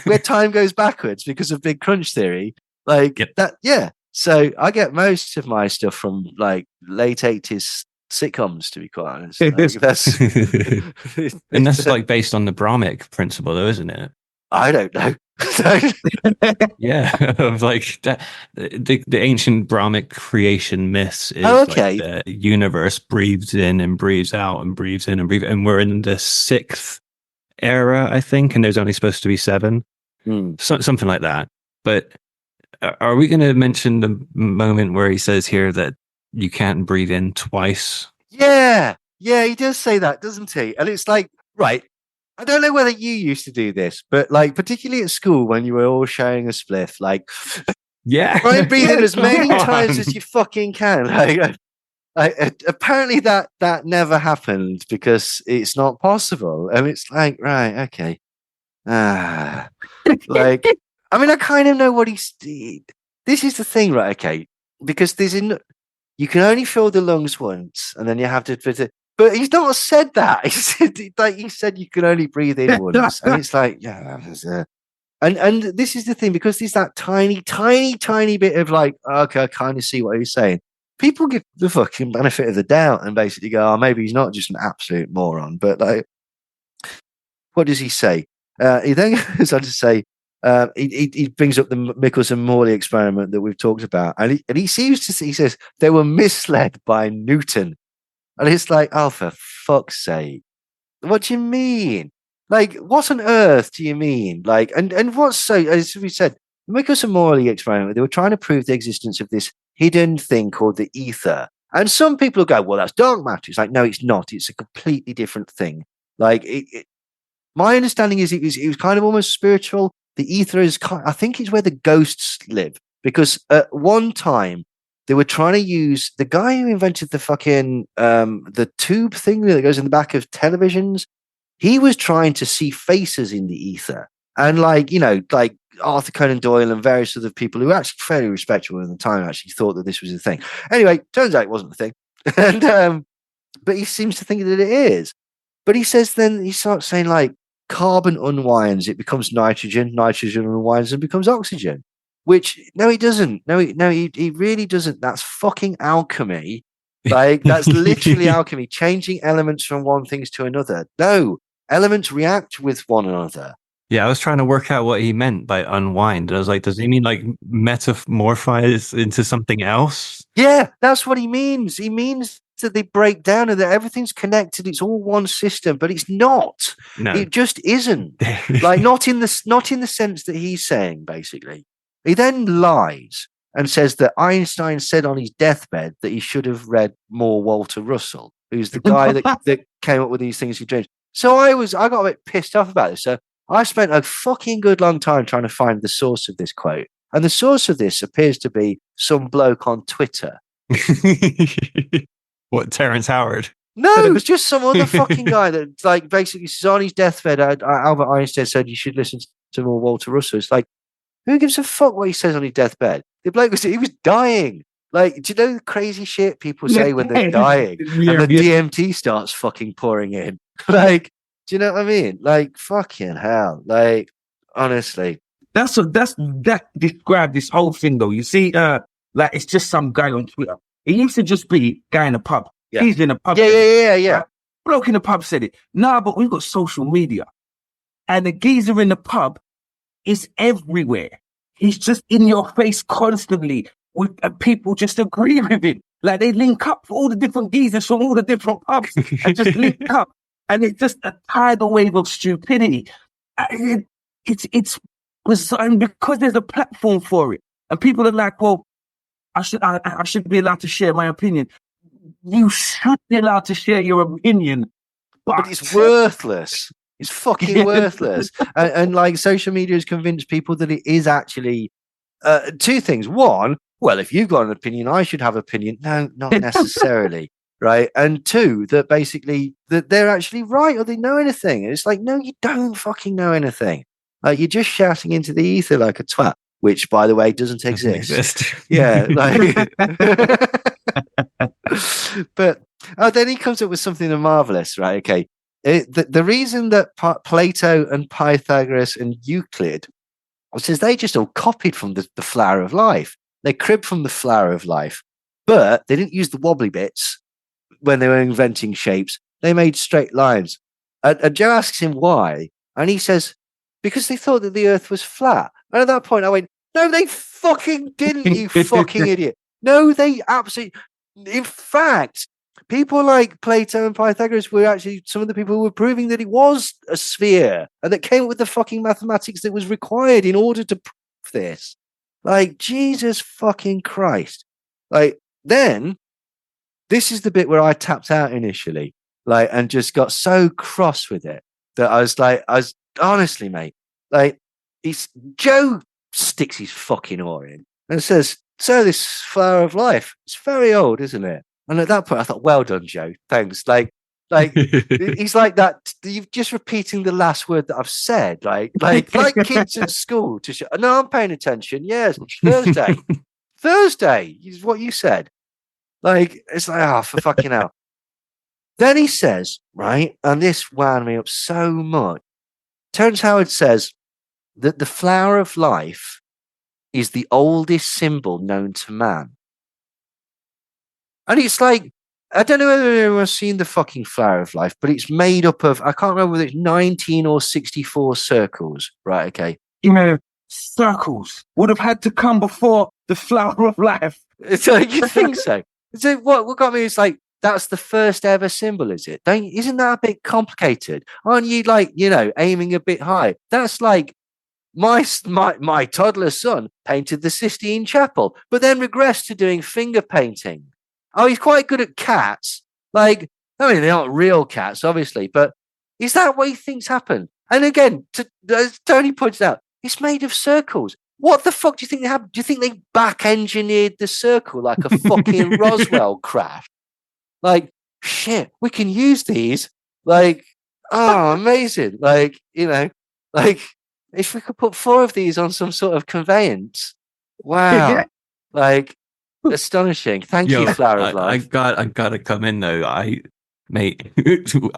C: Where time goes backwards because of Big Crunch theory, that. Yeah. So I get most of my stuff from like late 80s sitcoms, to be quite honest.
B: And that's like based on the Brahmic principle, though, isn't it?
C: I don't know.
B: Yeah, of like the ancient Brahmic creation myths is
C: okay.
B: Like the universe breathes in and breathes out and breathes in and breathes, and we're in the 6th era, I think, and there's only supposed to be 7, something like that. But are we going to mention the moment where he says here that you can't breathe in twice?
C: Yeah, he does say that, doesn't he? And it's like, right. I don't know whether you used to do this, but like particularly at school when you were all sharing a spliff, like try and breathe in as many times as you fucking can. Apparently that never happened because it's not possible. And it's like, right, okay. Like, I mean, I kind of know what he's. This is the thing, right? Okay, because you can only fill the lungs once, and then you have to. But he's not said that. He said you can only breathe in once, and it's like, yeah. And this is the thing, because there's that tiny, tiny, tiny bit of like, okay, I kind of see what he's saying. People give the fucking benefit of the doubt and basically go, oh, maybe he's not just an absolute moron. But like, what does he say? He then goes on to say, he brings up the Michelson-Morley experiment that we've talked about, and he seems to he says they were misled by Newton. And it's like, oh, for fuck's sake. What do you mean? Like, what on earth do you mean? Like, and what's so, as we said, the Michelson-Morley experiment, they were trying to prove the existence of this hidden thing called the ether. And some people go, well, that's dark matter. It's like, no, it's not. It's a completely different thing. Like, my understanding is it was kind of almost spiritual. The ether is, I think it's where the ghosts live. Because at one time, they were trying to use the guy who invented the fucking the tube thing that goes in the back of televisions. He was trying to see faces in the ether, and like Arthur Conan Doyle and various other people who were actually fairly respectable at the time actually thought that this was a thing. Anyway, turns out it wasn't a thing, and but he seems to think that it is. But he says then he starts saying like carbon unwinds, it becomes nitrogen, nitrogen unwinds and becomes oxygen. Which no, he doesn't. No, he really doesn't. That's fucking alchemy. Like that's literally alchemy, changing elements from one thing to another. No, elements react with one another.
B: Yeah, I was trying to work out what he meant by unwind. I was like, does he mean like metamorphize into something else?
C: Yeah, that's what he means. He means that they break down and that everything's connected. It's all one system, but it's not.
B: No,
C: it just isn't. Like not in the sense that he's saying. Basically. He then lies and says that Einstein said on his deathbed that he should have read more Walter Russell, who's the guy that came up with these things he dreamed. So I got a bit pissed off about this. So I spent a fucking good long time trying to find the source of this quote. And the source of this appears to be some bloke on Twitter.
B: What, Terrence Howard?
C: No, it was just some other fucking guy that like basically says on his deathbed, Albert Einstein said you should listen to more Walter Russell. It's like, who gives a fuck what he says on his deathbed? The bloke he was dying. Like, do you know the crazy shit people say when they're dying and the DMT starts fucking pouring in? Like, do you know what I mean? Like, fucking hell. Like, honestly.
D: That described this whole thing though. You see, like it's just some guy on Twitter. It used to just be a guy in a pub. Yeah. He's in a pub.
C: Yeah.
D: Right? Bloke in the pub said it. Nah, but we've got social media. And the geezer in the pub is everywhere. He's just in your face constantly with people just agree with him. Like they link up for all the different geezers from all the different pubs and just link up. And it's just a tidal wave of stupidity. It's and because there's a platform for it, and people are like, well, I should be allowed to share my opinion. You should be allowed to share your opinion,
C: but it's worthless. It's fucking worthless. And like social media has convinced people that it is actually two things. One, well, if you've got an opinion, I should have opinion. No, not necessarily. Right. And two, that basically that they're actually right or they know anything. And it's like, no, you don't fucking know anything. Like you're just shouting into the ether like a twat, which by the way doesn't exist. Yeah. Like but then he comes up with something marvelous, right? Okay. The reason that Plato and Pythagoras and Euclid says they just all copied from the flower of life. They cribbed from the flower of life, but they didn't use the wobbly bits when they were inventing shapes. They made straight lines. And Joe asks him why, and he says, because they thought that the earth was flat. And at that point I went, no, they fucking didn't, you fucking idiot. No, they absolutely... In fact, people like Plato and Pythagoras were actually some of the people who were proving that it was a sphere and that came up with the fucking mathematics that was required in order to prove this. Like, Jesus fucking Christ. Like, then, this is the bit where I tapped out initially, like, and just got so cross with it that I was honestly, mate, like, Joe sticks his fucking oar in and says, so this flower of life, it's very old, isn't it? And at that point, I thought, well done, Joe. Thanks. Like he's like that. You're just repeating the last word that I've said. Like kids at school to show. No, I'm paying attention. Yes, Thursday. Thursday is what you said. Like, it's like, oh, for fucking hell. Then he says, right, and this wound me up so much. Terrence Howard says that the flower of life is the oldest symbol known to man. And it's like, I don't know whether anyone's seen the fucking flower of life, but it's made up of, I can't remember whether it's 19 or 64 circles. Right, okay.
D: You know, circles would have had to come before the flower of life.
C: So you think so? So what got me is like, that's the first ever symbol, is it? Isn't that a bit complicated? Aren't you like, aiming a bit high? That's like, my toddler son painted the Sistine Chapel, but then regressed to doing finger painting. Oh, he's quite good at cats. Like, I mean, they're not real cats, obviously, but is that what he thinks happened? And again, as Tony points out, it's made of circles. What the fuck do you think they have? Do you think they back-engineered the circle like a fucking Roswell craft? Like, shit, we can use these. Like, oh, amazing. Like, like, if we could put 4 of these on some sort of conveyance, wow. Like, astonishing. Thank you, Flower of Life.
B: I gotta come in though. Mate,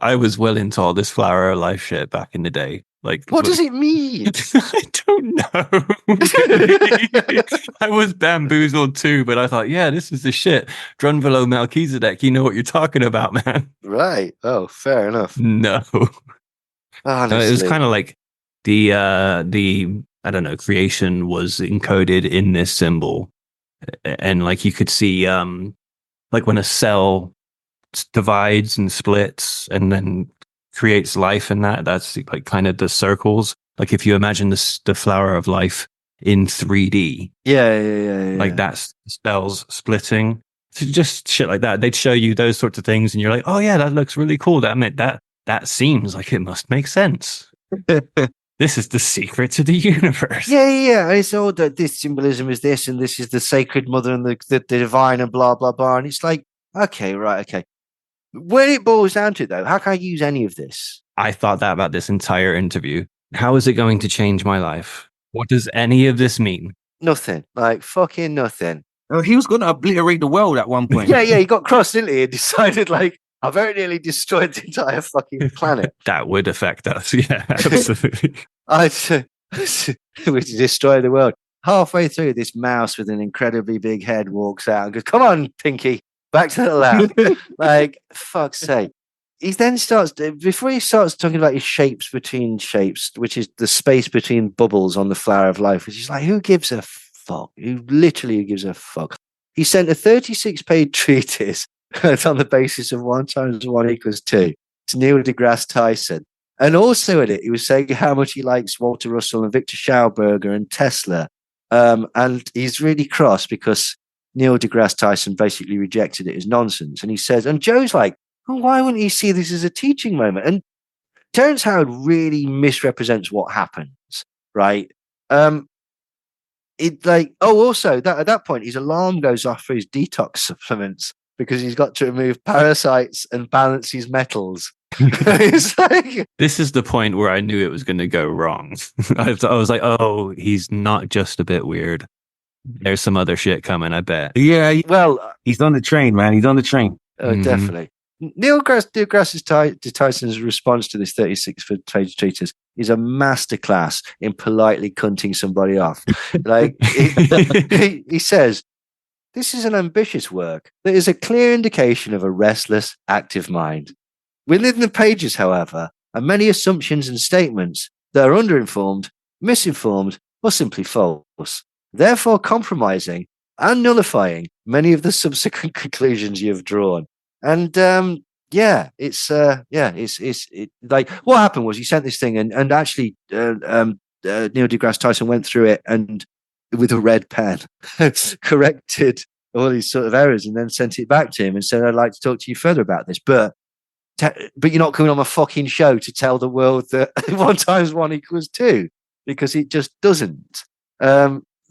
B: I was well into all this Flower of Life shit back in the day. Like,
C: what does it mean?
B: I don't know. I was bamboozled too, but I thought, yeah, this is the shit. Drunvalo Melchizedek, you know what you're talking about, man.
C: Right. Oh, fair enough.
B: No.
C: Honestly.
B: It was kind of like the I don't know, creation was encoded in this symbol. And like you could see like when a cell divides and splits and then creates life, and that's like kind of the circles. Like if you imagine the flower of life in 3D,
C: yeah,
B: like that's cells splitting. So just shit like that. They'd show you those sorts of things, and you're like, oh yeah, that looks really cool. That seems like it must make sense. This is the secret to the universe.
C: Yeah. It's all that this symbolism is this, and this is the sacred mother and the divine, and blah blah blah. And it's like, okay, right, okay. When it boils down to it, though, how can I use any of this?
B: I thought that about this entire interview. How is it going to change my life? What does any of this mean?
C: Nothing. Like, fucking nothing.
D: Oh, he was going to obliterate the world at one point.
C: Yeah, he got cross, didn't he? And decided, like, I very nearly destroyed the entire fucking planet.
B: That would affect us. Yeah, absolutely.
C: We destroy the world. Halfway through, this mouse with an incredibly big head walks out and goes, come on, Pinky. Back to the lab. Like, fuck's sake. He then starts, before he starts talking about his shapes between shapes, which is the space between bubbles on the flower of life, which is like, who gives a fuck? Who literally gives a fuck? He sent a 36-page treatise on the basis of 1 × 1 = 2 to Neil deGrasse Tyson. And also in it, he was saying how much he likes Walter Russell and Victor Schauberger and Tesla. And he's really cross because Neil deGrasse Tyson basically rejected it as nonsense. And he says, and Joe's like, oh, why wouldn't he see this as a teaching moment? And Terrence Howard really misrepresents what happens, right? Also that at that point, his alarm goes off for his detox supplements because he's got to remove parasites and balance his metals. It's like,
B: this is the point where I knew it was going to go wrong. I was like, oh, he's not just a bit weird. There's some other shit coming, I bet.
D: Yeah,
C: well,
D: he's on the train, man. He's on the train.
C: Definitely. Neil deGrasse Tyson's response to this 36-page treatise is a masterclass in politely cunting somebody off. Like he says, this is an ambitious work that is a clear indication of a restless, active mind. Within the pages, however, are many assumptions and statements that are underinformed, misinformed, or simply false, therefore compromising and nullifying many of the subsequent conclusions you have drawn. And it's like what happened was he sent this thing and actually Neil deGrasse Tyson went through it and with a red pen corrected all these sort of errors and then sent it back to him and said, I'd like to talk to you further about this, but you're not coming on my fucking show to tell the world that 1 × 1 = 2 because it just doesn't.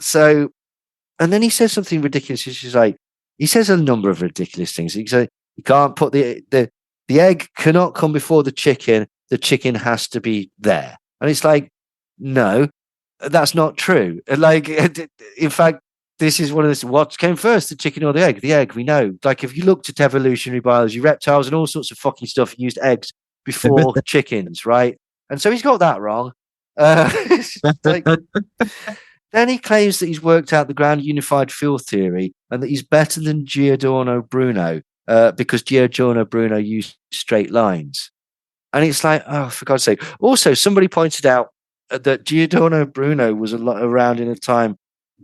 C: So, and then he says something ridiculous. He's like, he says a number of ridiculous things. He says, you can't put the egg cannot come before the chicken. The chicken has to be there. And it's like, no, that's not true. Like, in fact, this is one of the, what came first, the chicken or the egg? The egg, we know. Like, if you looked at evolutionary biology, reptiles and all sorts of fucking stuff used eggs before chickens, right? And so he's got that wrong. Like, then he claims that he's worked out the ground unified field theory and that he's better than Giordano Bruno because Giordano Bruno used straight lines. And it's like, oh, for God's sake. Also, somebody pointed out that Giordano Bruno was around in a time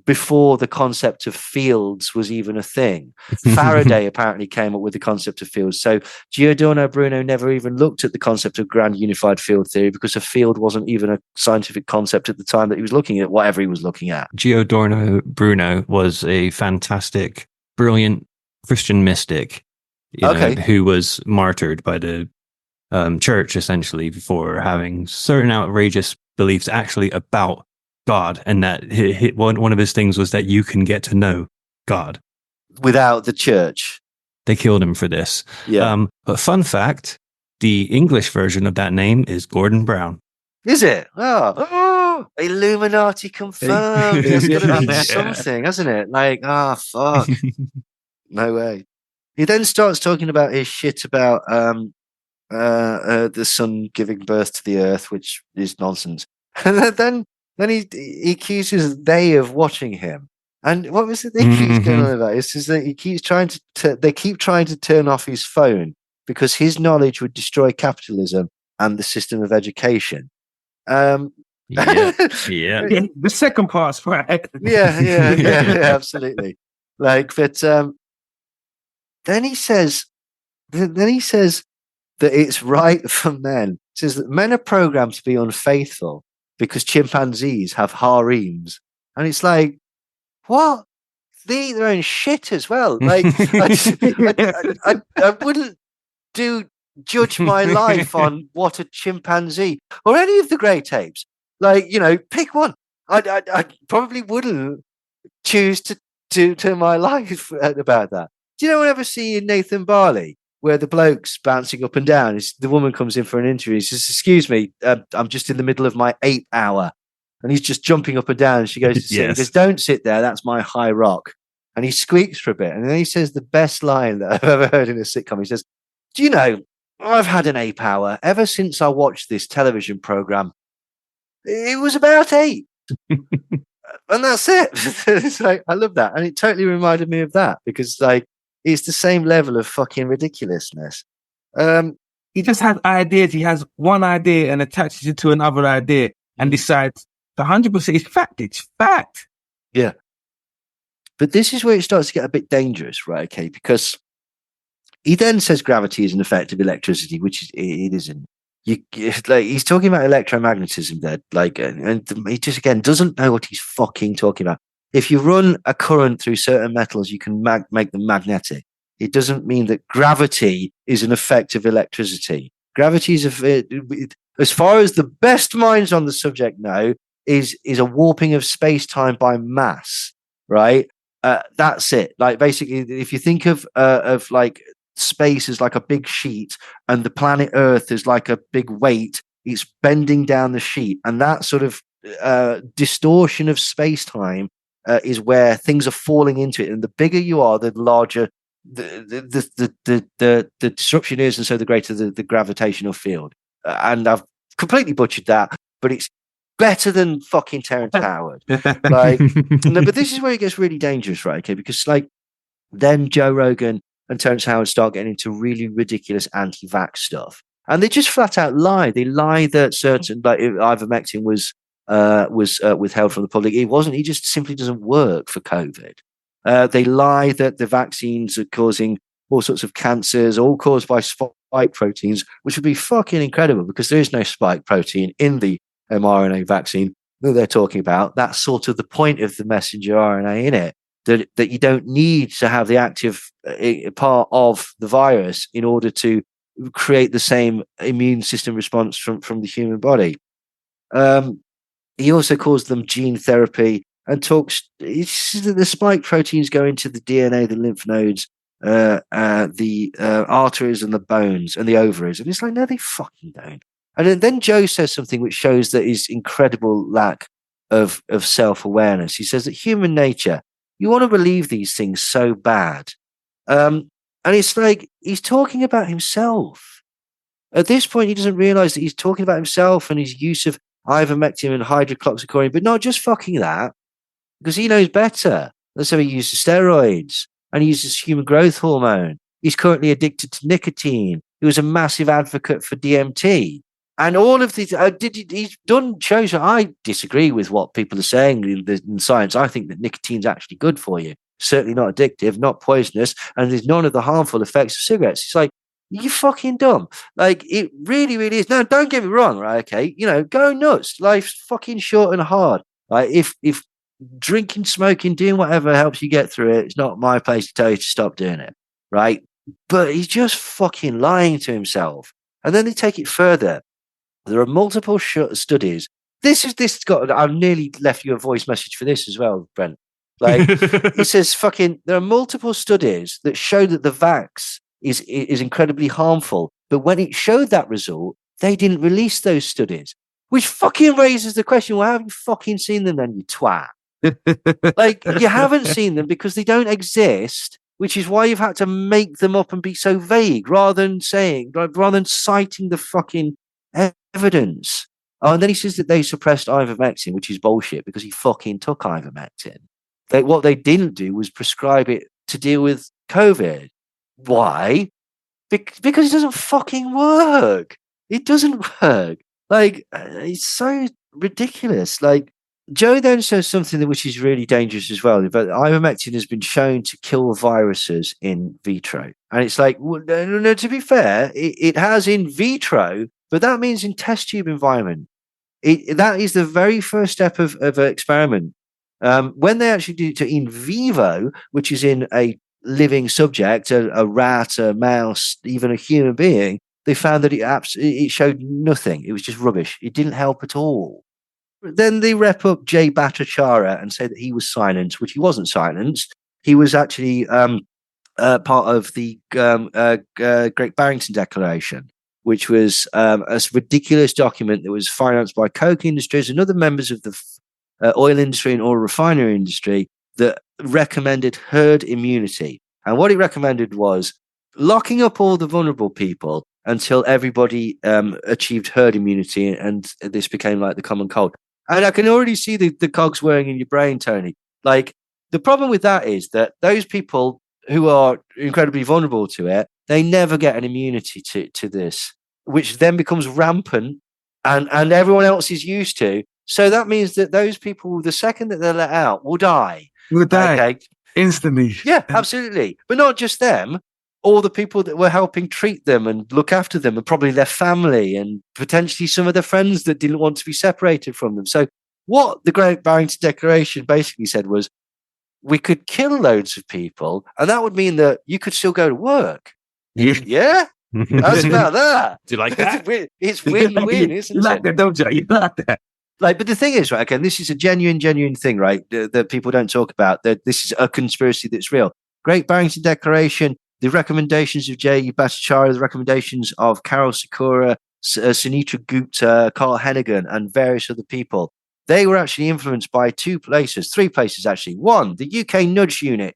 C: before the concept of fields was even a thing. Faraday apparently came up with the concept of fields. So Giordano Bruno never even looked at the concept of grand unified field theory because a field wasn't even a scientific concept at the time that he was looking at whatever he was looking at.
B: Giordano Bruno was a fantastic, brilliant Christian mystic, who was martyred by the church essentially for having certain outrageous beliefs actually about God, and that one of his things was that you can get to know God
C: without the church.
B: They killed him for this.
C: Yeah.
B: But fun fact, the English version of that name is Gordon Brown.
C: Is it? Oh, Illuminati confirmed. It's got to be something, hasn't it? Like, fuck. No way. He then starts talking about his shit about the sun giving birth to the earth, which is nonsense. And then he accuses they of watching him. And what was it they keep going on about? It's just that he keeps trying to they keep trying to turn off his phone because his knowledge would destroy capitalism and the system of education.
B: Yeah.
D: The second part's right.
C: Yeah, absolutely. Like, but then he says that it's right for men. He says that men are programmed to be unfaithful because chimpanzees have harems. And it's like, what? They eat their own shit as well. Like, I wouldn't judge my life on what a chimpanzee or any of the great apes. Like, pick one. I probably wouldn't choose to turn my life about that. Do you ever see Nathan Barley where the bloke's bouncing up and down? The woman comes in for an interview. She says, excuse me, I'm just in the middle of my 8 hour. And he's just jumping up and down. And she goes to sit. Yes. He goes, don't sit there. That's my high rock. And he squeaks for a bit. And then he says the best line that I've ever heard in a sitcom. He says, do you know, I've had an 8 hour ever since I watched this television program. It was about 8. And that's it. It's like, I love that. And it totally reminded me of that because, like, it's the same level of fucking ridiculousness.
D: He just has ideas. He has one idea and attaches it to another idea and decides the 100% is fact. It's fact.
C: Yeah. But this is where it starts to get a bit dangerous, right? Okay. Because he then says gravity is an effect of electricity, which it isn't. like he's talking about electromagnetism there, like, and he just again doesn't know what he's fucking talking about. If you run a current through certain metals, you can make them magnetic. It doesn't mean that gravity is an effect of electricity. Gravity is as far as the best minds on the subject know, is a warping of space-time by mass, right? That's it. Like basically, if you think of like space as like a big sheet and the planet Earth is like a big weight, it's bending down the sheet, and that sort of distortion of space-time is where things are falling into it. And the bigger you are, the larger the disruption is, and so the greater the gravitational field. And I've completely butchered that, but it's better than fucking Terrence Howard. Like, no, but this is where it gets really dangerous, right? Okay, because like then Joe Rogan and Terrence Howard start getting into really ridiculous anti-vax stuff, and they just flat out lie. They lie that certain like ivermectin was withheld from the public. It wasn't. He just simply doesn't work for COVID. They lie that the vaccines are causing all sorts of cancers, all caused by spike proteins, which would be fucking incredible because there is no spike protein in the mRNA vaccine that they're talking about. That's sort of the point of the messenger RNA in it, that you don't need to have the active part of the virus in order to create the same immune system response from the human body. He also calls them gene therapy and talks the spike proteins go into the DNA, the lymph nodes, the arteries and the bones and the ovaries. And it's like, no, they fucking don't. And then Joe says something which shows that his incredible lack of self-awareness. He says that human nature, you want to believe these things so bad. And it's like he's talking about himself. At this point, he doesn't realize that he's talking about himself and his use of ivermectin and hydroxychloroquine, but not just fucking that, because he knows better. And so he uses steroids and he uses human growth hormone. He's currently addicted to nicotine. He was a massive advocate for DMT. And all of these, he's done shows. I disagree with what people are saying in science. I think that nicotine's actually good for you. Certainly not addictive, not poisonous, and there's none of the harmful effects of cigarettes. It's like, you fucking dumb. Like, it really, really is. No, don't get me wrong, right? Okay, go nuts. Life's fucking short and hard. Like, if drinking, smoking, doing whatever helps you get through it, it's not my place to tell you to stop doing it, right? But he's just fucking lying to himself. And then they take it further. There are multiple studies. I've nearly left you a voice message for this as well, Brent. Like, he says, there are multiple studies that show that the vax is incredibly harmful. But when it showed that result, they didn't release those studies, which fucking raises the question, well, how have you fucking seen them then, you twat? Like, you haven't seen them because they don't exist, which is why you've had to make them up and be so vague rather than citing the fucking evidence. Oh, and then he says that they suppressed ivermectin, which is bullshit because he fucking took ivermectin. What they didn't do was prescribe it to deal with COVID. Why? Because it doesn't fucking work. It doesn't work. Like, it's so ridiculous. Like, Joe then says something which is really dangerous as well. But ivermectin has been shown to kill viruses in vitro. And it's like, well, no, to be fair, it has in vitro, but that means in test tube environment. That is the very first step of an experiment. When they actually do it to in vivo, which is in a living subject, a rat, a mouse, even a human being, they found that it showed nothing. It was just rubbish. It didn't help at all. Then they rep up Jay Bhattacharya and say that he was silenced, which he wasn't silenced. He was actually part of the Great Barrington Declaration, which was a ridiculous document that was financed by coke industries and other members of the oil industry and oil refinery industry that recommended herd immunity. And what it recommended was locking up all the vulnerable people until everybody achieved herd immunity, and this became like the common cold. And I can already see the cogs whirring in your brain, Tony. Like, the problem with that is that those people who are incredibly vulnerable to it, they never get an immunity to this, which then becomes rampant and everyone else is used to. So that means that those people, the second that they're let out, will die.
D: Will die instantly.
C: Yeah, absolutely. But not just them. all the people that were helping treat them and look after them, and probably their family and potentially some of their friends that didn't want to be separated from them. So what the Great Barrington Declaration basically said was, we could kill loads of people, and that would mean that you could still go to work. Yeah? How's about that?
B: Do you like that?
C: It's win-win, isn't
D: you like
C: it?
D: that, don't you? You like that.
C: Like, but the thing is, right, again, this is a genuine thing, right, that people don't talk about, that this is a conspiracy that's real. Great Barrington Declaration, the recommendations of J. Bhattacharya, the recommendations of Carol Sikora, Sunita Gupta, Carl Hennigan, and various other people, they were actually influenced by three places actually. One, the UK Nudge Unit,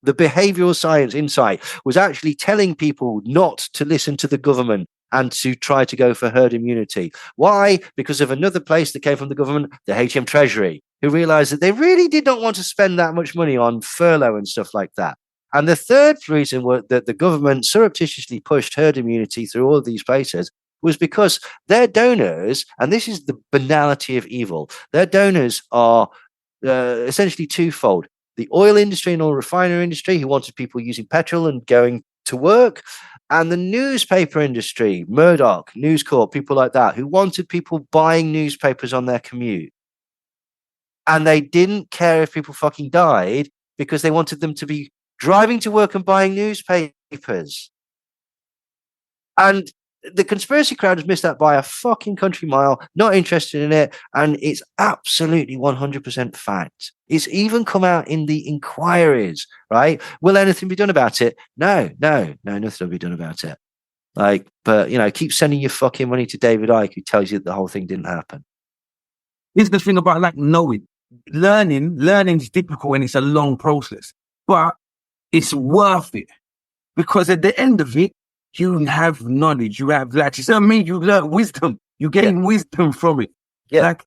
C: the behavioral science insight, was actually telling people not to listen to the government and to try to go for herd immunity. Why? Because of another place that came from the government, the HM Treasury, who realized that they really did not want to spend that much money on furlough and stuff like that. And the third reason was that the government surreptitiously pushed herd immunity through all of these places was because their donors, and this is the banality of evil, their donors are essentially twofold. The oil industry and oil refinery industry, who wanted people using petrol and going to work, and the newspaper industry, Murdoch, News Corp, people like that, who wanted people buying newspapers on their commute. And they didn't care if people fucking died because they wanted them to be driving to work and buying newspapers. And the conspiracy crowd has missed that by a fucking country mile, not interested in it, and it's absolutely 100% fact. It's even come out in the inquiries, right? Will anything be done about it? No, nothing will be done about it. Like, but, keep sending your fucking money to David Icke, who tells you that the whole thing didn't happen.
D: Here's the thing about like knowing. Learning is difficult and it's a long process, but it's worth it because at the end of it, you have knowledge, you have latches. I mean, you learn wisdom, you gain wisdom from it.
C: Yeah.
D: Like,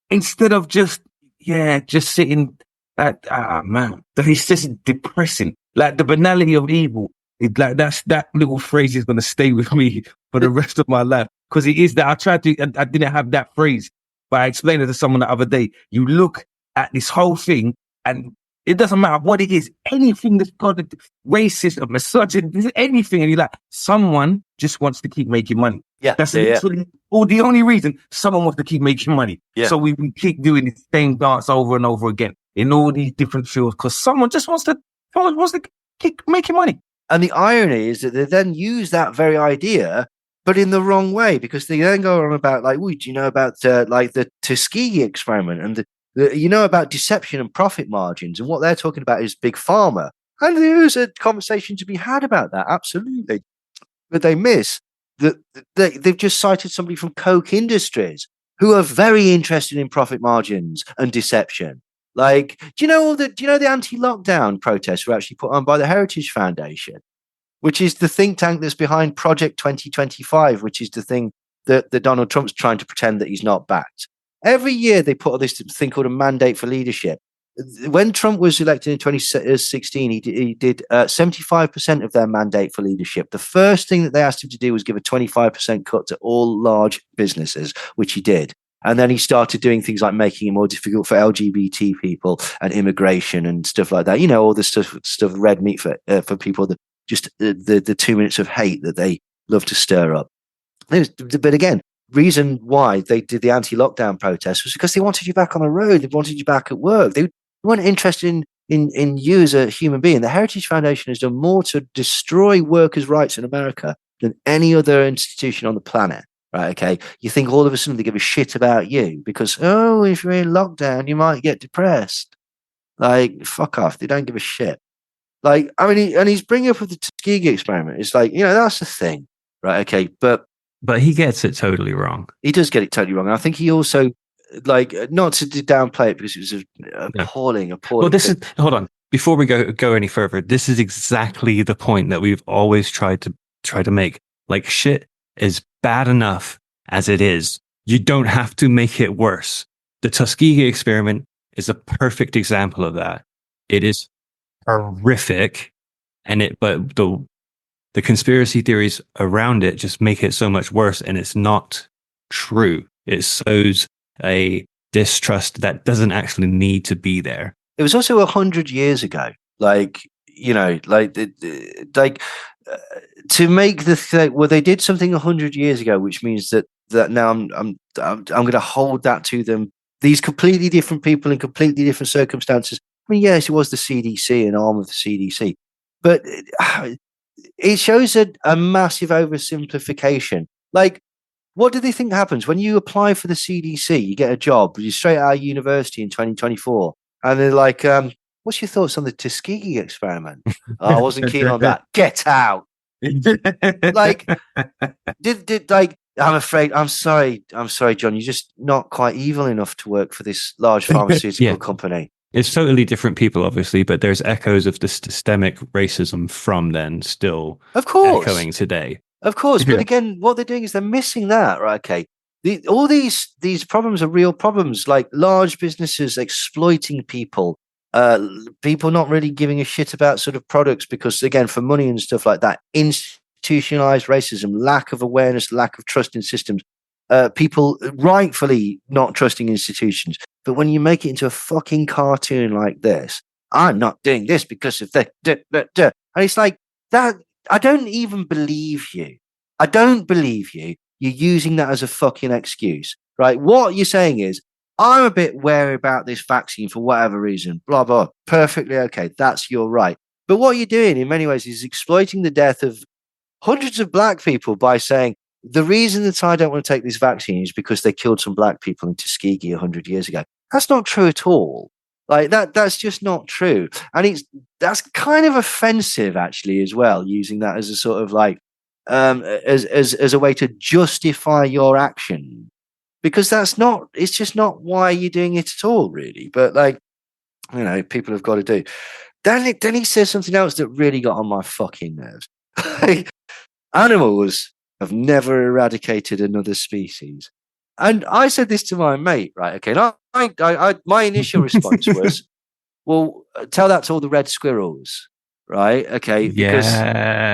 D: instead of just sitting at, man, it's just depressing. Like the banality of evil, that little phrase is going to stay with me for the rest of my life. Because it is that I didn't have that phrase, but I explained it to someone the other day. You look at this whole thing and it doesn't matter what it is, anything that's got racism, misogyny, anything. And you're like, someone just wants to keep making money.
C: Yeah.
D: That's literally, or the only reason someone wants to keep making money.
C: Yeah.
D: So we keep doing the same dance over and over again in all these different fields because someone wants to keep making money.
C: And the irony is that they then use that very idea, but in the wrong way, because they then go on about like, do you know about like the Tuskegee experiment and about deception and profit margins, and what they're talking about is big pharma. And there's a conversation to be had about that, absolutely. But they miss that they've just cited somebody from Koch Industries who are very interested in profit margins and deception. Like, do you know the anti-lockdown protests were actually put on by the Heritage Foundation, which is the think tank that's behind Project 2025, which is the thing that Donald Trump's trying to pretend that he's not backed. Every year they put this thing called a mandate for leadership. When Trump was elected in 2016, he did 75% of their mandate for leadership. The first thing that they asked him to do was give a 25% cut to all large businesses, which he did. And then he started doing things like making it more difficult for LGBT people and immigration and stuff like that. All the stuff red meat for people that just the 2 minutes of hate that they love to stir up. But again, reason why they did the anti-lockdown protest was because they wanted you back on the road. They wanted you back at work. They weren't interested in you as a human being. The Heritage Foundation has done more to destroy workers' rights in America than any other institution on the planet. Right? Okay. You think all of a sudden they give a shit about you because, if you're in lockdown, you might get depressed. Like, fuck off. They don't give a shit. Like, I mean, and he's bringing up with the Tuskegee experiment. It's like, that's the thing. Right. Okay. But
B: he gets it totally wrong.
C: He does get it totally wrong. And I think he also, like, not to downplay it because it was appalling.
B: Well, hold on. Before we go any further, this is exactly the point that we've always tried to make. Like, shit is bad enough as it is. You don't have to make it worse. The Tuskegee experiment is a perfect example of that. It is horrific, but the conspiracy theories around it just make it so much worse, and it's not true. It sows a distrust that doesn't actually need to be there.
C: It was also 100 years ago. Like, to make well, they did something 100 years ago, which means that now I'm going to hold that to them. These completely different people in completely different circumstances. I mean, yes, it was the CDC, an arm of the CDC, but it shows a massive oversimplification. Like, what do they think happens when you apply for the CDC? You get a job, you're straight out of university in 2024, and they're like, "What's your thoughts on the Tuskegee experiment?" "Oh, I wasn't keen on that. Get out." Like, did like? I'm sorry, John. You're just not quite evil enough to work for this large pharmaceutical company.
B: It's totally different people, obviously, but there's echoes of the systemic racism from then still,
C: of course,
B: echoing today.
C: Of course, but again, what they're doing is they're missing that, right? Okay, all these problems are real problems, like large businesses exploiting people, people not really giving a shit about sort of products because, again, for money and stuff like that, institutionalized racism, lack of awareness, lack of trust in systems, people rightfully not trusting institutions. But when you make it into a fucking cartoon like this, I'm not doing this because of the and it's like that. I don't even believe you. I don't believe you. You're using that as a fucking excuse, right? What you're saying is, I'm a bit wary about this vaccine for whatever reason, blah, blah. Perfectly okay. That's your right. But what you're doing in many ways is exploiting the death of hundreds of black people by saying, the reason that I don't want to take this vaccine is because they killed some black people in Tuskegee 100 years ago. That's not true at all. Like that's just not true. And that's kind of offensive actually as well, using that as a sort of like as a way to justify your action. Because it's just not why you're doing it at all, really. But like, you know, people have got to do. Then he says something else that really got on my fucking nerves. Animals have never eradicated another species. And I said this to my mate, right? Okay, and my initial response was, well, tell that to all the red squirrels, right? Okay, because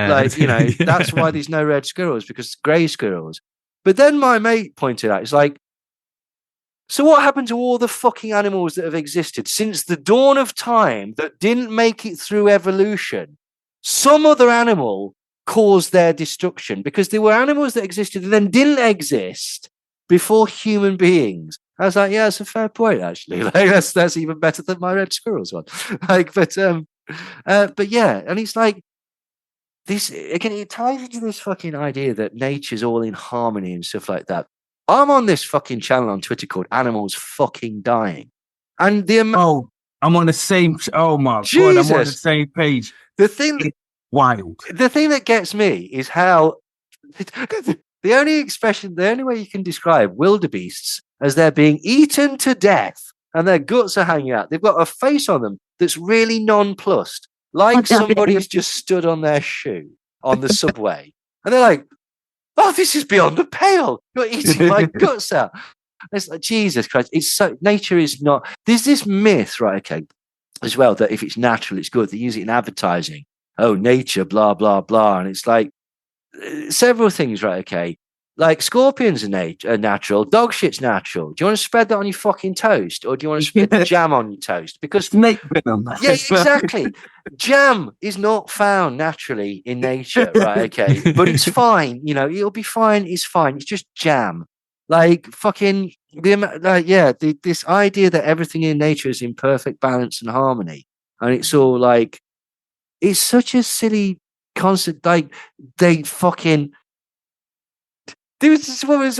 C: like, you know, that's why there's no red squirrels, because grey squirrels. But then my mate pointed out, it's like, so what happened to all the fucking animals that have existed since the dawn of time that didn't make it through evolution? Some other animal caused their destruction, because there were animals that existed and then didn't exist before human beings. I was like, yeah, that's a fair point, actually. Like that's even better than my red squirrels one. Like, but yeah, and it's like this again. It ties into this fucking idea that nature's all in harmony and stuff like that. I'm on this fucking channel on Twitter called Animals Fucking Dying, and
D: I'm on the same. Oh my
C: Jesus.
D: God, I'm on the same page.
C: The thing,
D: wild.
C: The thing that gets me is how. The only way you can describe wildebeests as they're being eaten to death and their guts are hanging out. They've got a face on them that's really nonplussed, like somebody's just stood on their shoe on the subway. And they're like, oh, this is beyond the pale. You're eating my guts out. It's like, Jesus Christ. Nature is not. There's this myth, right? Okay, as well, that if it's natural, it's good. They use it in advertising. Oh, nature, blah, blah, blah. And it's like, several things, right? Okay, like scorpions are natural, dog shit's natural. Do you want to spread that on your fucking toast, or do you want to spread jam on your toast? Because
D: snake venom.
C: Yeah, exactly. Jam is not found naturally in nature, right? Okay, but it's fine. You know, it'll be fine. It's fine. It's just jam. Like fucking this idea that everything in nature is in perfect balance and harmony, and it's all like, it's such a silly concept. Like they fucking. There was this woman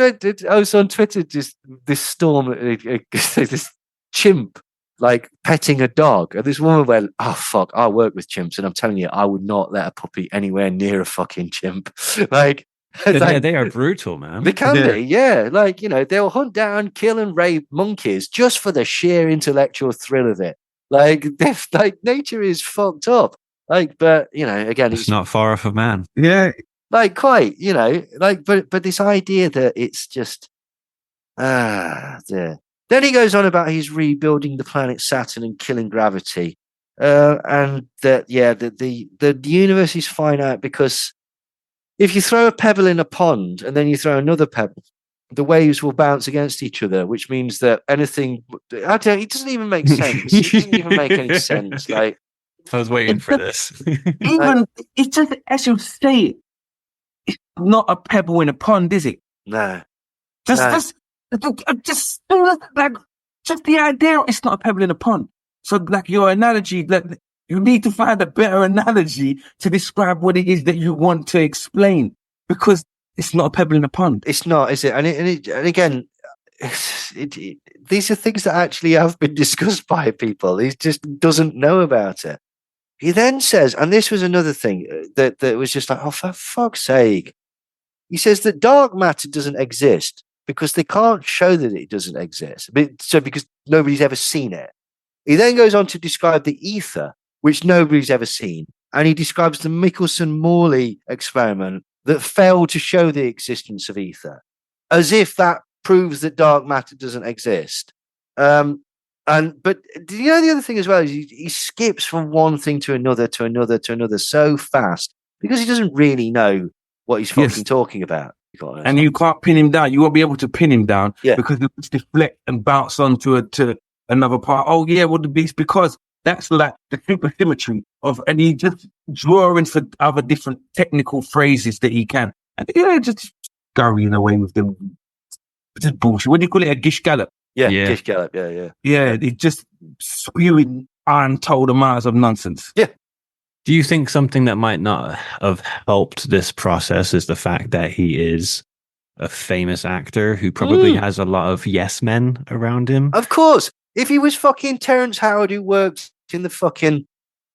C: I was on Twitter, just this storm, this chimp like petting a dog, and this woman went, "Oh fuck, I work with chimps, and I'm telling you, I would not let a puppy anywhere near a fucking chimp." Like,
B: they are brutal, man.
C: They can be, yeah. Like, you know, they'll hunt down, kill, and rape monkeys just for the sheer intellectual thrill of it. Like, nature is fucked up. Like, but you know, again,
B: it's not far off of man.
D: Yeah.
C: Like quite, you know, like, but this idea that it's just, dear. Then he goes on about he's rebuilding the planet Saturn and killing gravity, and that the universe is finite because if you throw a pebble in a pond and then you throw another pebble, the waves will bounce against each other, which means that anything, it doesn't even make sense. It doesn't even make any sense. Like,
B: I was waiting for this.
D: Even it's just as you say it, it's not a pebble in a pond, is it?
C: No.
D: Just like just the idea. It's not a pebble in a pond. So like your analogy, like you need to find a better analogy to describe what it is that you want to explain, because it's not a pebble in a pond.
C: It's not, is it? And again, these are things that actually have been discussed by people. He just doesn't know about it. He then says, and this was another thing that was just like, oh, for fuck's sake. He says that dark matter doesn't exist because they can't show that it doesn't exist. So because nobody's ever seen it. He then goes on to describe the ether, which nobody's ever seen. And he describes the Michelson-Morley experiment that failed to show the existence of ether, as if that proves that dark matter doesn't exist. But you know, the other thing as well is he skips from one thing to another so fast because he doesn't really know what he's fucking talking about.
D: And you can't pin him down. You won't be able to pin him down because he'll just deflect and bounce on to another part. Oh yeah, well the beast, because that's like the supersymmetry of, and he just drawing for other different technical phrases that he can. And just scurrying away with them. Just bullshit. What do you call it? A gish gallop?
C: Yeah. Gish gallop, yeah.
D: Yeah, he just spewing untold amounts of nonsense.
C: Yeah.
B: Do you think something that might not have helped this process is the fact that he is a famous actor who probably has a lot of yes men around him?
C: Of course. If he was fucking Terrence Howard who worked in the fucking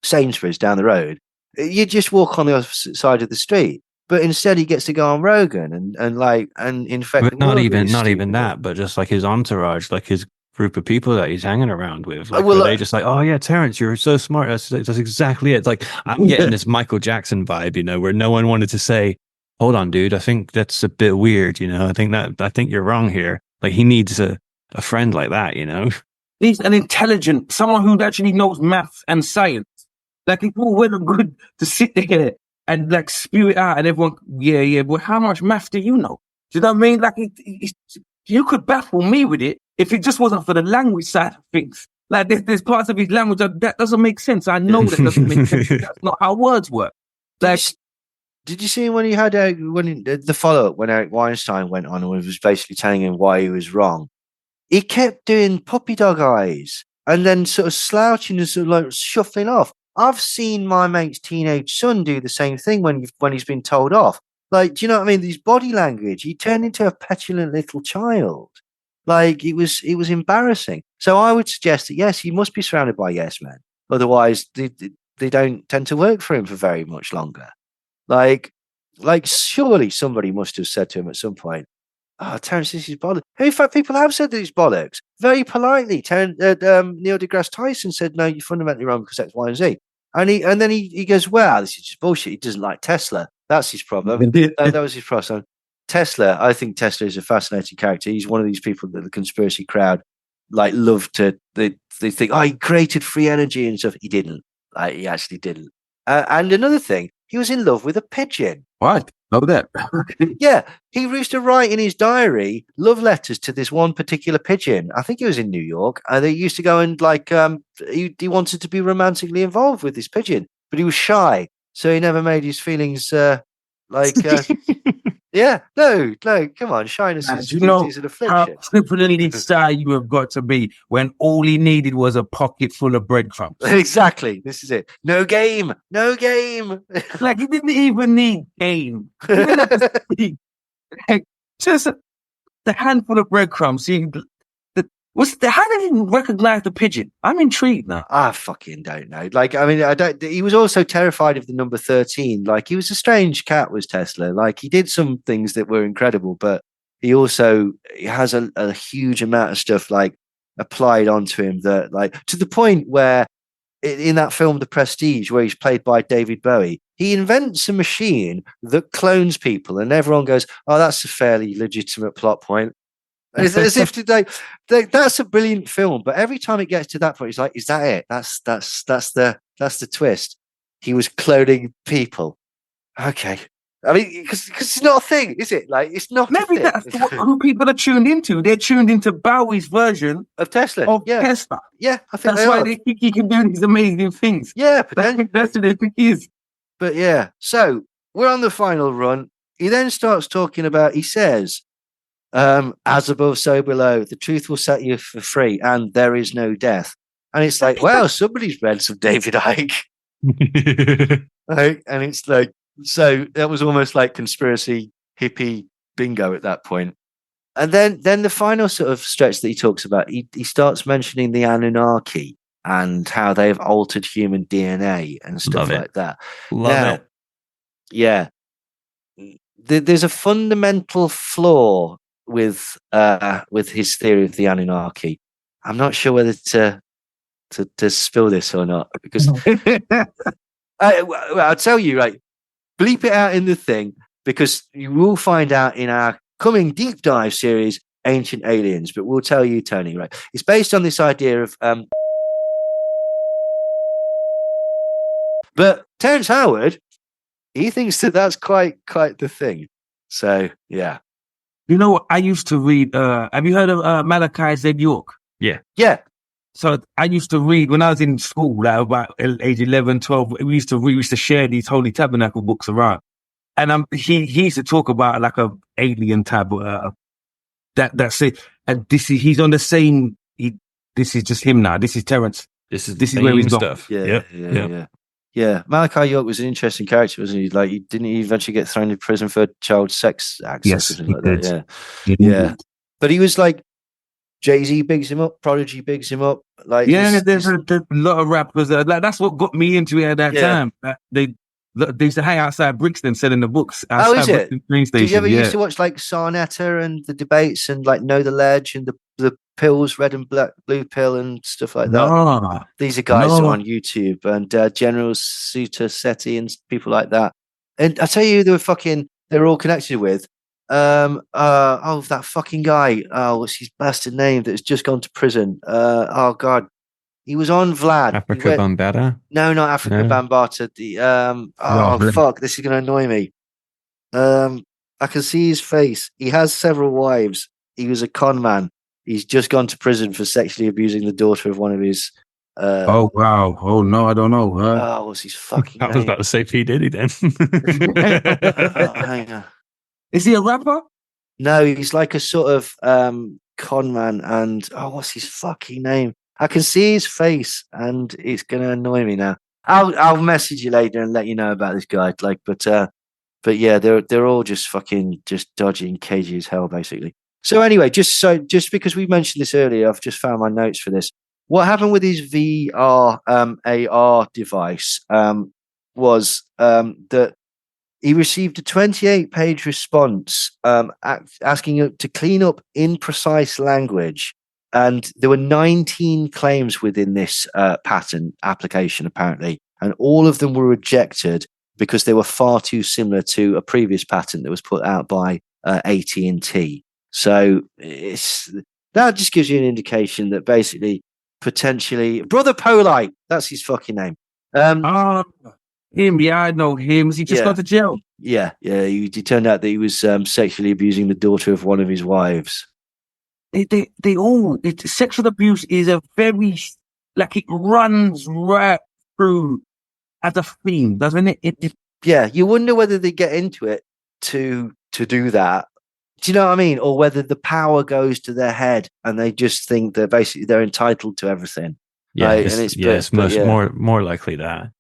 C: Sainsbury's down the road, you'd just walk on the opposite side of the street. But instead he gets to go on Rogan and infect the
B: not
C: world
B: even that, but just like his entourage, like his group of people that he's hanging around with. Like, are they just like, oh yeah, Terrence, you're so smart. That's exactly it. It's like, I'm getting this Michael Jackson vibe, you know, where no one wanted to say, hold on, dude, I think that's a bit weird, you know. I think you're wrong here. Like, he needs a friend like that, you know.
D: He's an intelligent, someone who actually knows math and science. Like, it's all well and good to sit there and like spew it out, and everyone, but how much math do you know? Do you know what I mean? Like, you could baffle me with it if it just wasn't for the language side of things. Like, there's parts of his language that doesn't make sense. I know that doesn't make sense. That's not how words work. Like,
C: did you see when he had the follow up when Eric Weinstein went on and was basically telling him why he was wrong? He kept doing puppy dog eyes and then sort of slouching and sort of like shuffling off. I've seen my mate's teenage son do the same thing when he's been told off. Like, do you know what I mean? His body language, he turned into a petulant little child. Like, it was embarrassing. So I would suggest that, yes, he must be surrounded by yes men. Otherwise, they don't tend to work for him for very much longer. Like surely somebody must have said to him at some point, oh, Terrence, this is bollocks. In fact, people have said that it's bollocks. Very politely. Neil deGrasse Tyson said, no, you're fundamentally wrong because X, Y, and Z. And then he goes, well, this is just bullshit. He doesn't like Tesla. That's his problem. That was his problem. Tesla, I think Tesla is a fascinating character. He's one of these people that the conspiracy crowd like love to, they think, oh, he created free energy and stuff. He didn't. Like, he actually didn't. And another thing, he was in love with a pigeon.
D: What? Love that.
C: Yeah, he used to write in his diary love letters to this one particular pigeon. I think he was in New York. And they used to go and like, he wanted to be romantically involved with this pigeon, but he was shy. So he never made his feelings yeah, no, come on. Shyness is an affliction.
D: How crippling shy you have got to be when all he needed was a pocket full of breadcrumbs.
C: Exactly. This is it. No game.
D: Like, he didn't even need game. He didn't have to speak. Like, just the handful of breadcrumbs. How did he recognize the pigeon? I'm intrigued now.
C: I fucking don't know. Like, I mean, he was also terrified of the number 13. Like, he was a strange cat, was Tesla. Like, he did some things that were incredible, but he has a huge amount of stuff like applied onto him that, like, to the point where in that film, The Prestige, where he's played by David Bowie, he invents a machine that clones people, and everyone goes, "Oh, that's a fairly legitimate plot point." As if today, that's a brilliant film, but every time it gets to that point, it's like, is that it? That's the twist. He was cloning people. Okay, I mean, because it's not a thing, is it? Like, it's not
D: Maybe
C: a
D: that's
C: thing.
D: who people are tuned into. They're tuned into Bowie's version
C: Of Tesla.
D: of
C: Yeah.
D: Tesla.
C: Yeah, I think
D: That's why they think he can do these amazing things.
C: Yeah, potentially.
D: That's what they think he is.
C: But yeah, so we're on the final run. He then starts talking about, he says, as above, so below, the truth will set you for free, and there is no death. And it's like, well, somebody's read some David Icke. Right? And it's like, so that was almost like conspiracy hippie bingo at that point. And then the final sort of stretch that he talks about, he starts mentioning the Anunnaki and how they've altered human DNA and stuff like that.
B: Love it.
C: Yeah. There's a fundamental flaw with his theory of the Anunnaki. I'm not sure whether to spill this or not, because I'll tell you, right, bleep it out in the thing, because you will find out in our coming deep dive series, Ancient Aliens. But we'll tell you, Tony, right? It's based on this idea of but Terrence Howard, he thinks that that's quite the thing. So yeah.
D: You know what? I used to read. Have you heard of Malachi Zed York?
B: Yeah.
D: So I used to read when I was in school, like about age 11, 12. We used to share these Holy Tabernacle books around, and he used to talk about like a alien type. That's it. And he's on the same. This is just him now. This is Terrence.
B: This is
D: where he's
B: stuff.
C: Yeah. Malachi York was an interesting character, wasn't he? Like, didn't he eventually get thrown in prison for child sex acts?
D: Yes,
C: or something
D: he
C: like
D: did.
C: that?
D: He
C: Yeah.
D: did.
C: But he was like, Jay-Z bigs him up, Prodigy bigs him up. Like,
D: there's a lot of rappers. Like, that's what got me into it at that time. They used to hang outside Brixton selling the books.
C: Oh, is it?
D: Train station.
C: Did you ever used to watch like Sarnetta and the debates and like Know the Ledge and the pills, red and black, blue pill and stuff like that?
D: No.
C: These are guys that are on YouTube, and General Suta Seti and people like that. And I tell you, they were all connected with. That fucking guy. Oh, what's his bastard name that's just gone to prison? Oh God, he was on Vlad.
B: Africa Bambaataa?
C: No, not Africa Bambaataa. Fuck, this is gonna annoy me. I can see his face. He has several wives. He was a con man. He's just gone to prison for sexually abusing the daughter of one of his.
D: Oh wow! Oh no, I don't know.
C: What's his fucking
B: I
C: name?
B: was about to say P. Diddy then.
C: Hang on.
D: Is he a rapper?
C: No, he's like a sort of con man, and what's his fucking name? I can see his face, and it's gonna annoy me now. I'll message you later and let you know about this guy. Like, but yeah, they're all just fucking dodgy and cagey as hell, basically. So anyway, just because we mentioned this earlier, I've just found my notes for this. What happened with his VR AR device was that he received a 28-page response asking him to clean up imprecise language. And there were 19 claims within this patent application, apparently. And all of them were rejected because they were far too similar to a previous patent that was put out by AT&T. So that just gives you an indication that basically, potentially, Brother Polite, that's his fucking name.
D: Him, yeah, I know him. Has he just gone to jail?
C: Yeah. He turned out that he was sexually abusing the daughter of one of his wives.
D: Sexual abuse is a very, like, it runs right through as a theme, doesn't it?
C: Yeah, you wonder whether they get into it to do that. Do you know what I mean? Or whether the power goes to their head and they just think that basically they're entitled to everything.
B: Yeah,
C: right?
B: it's more likely that.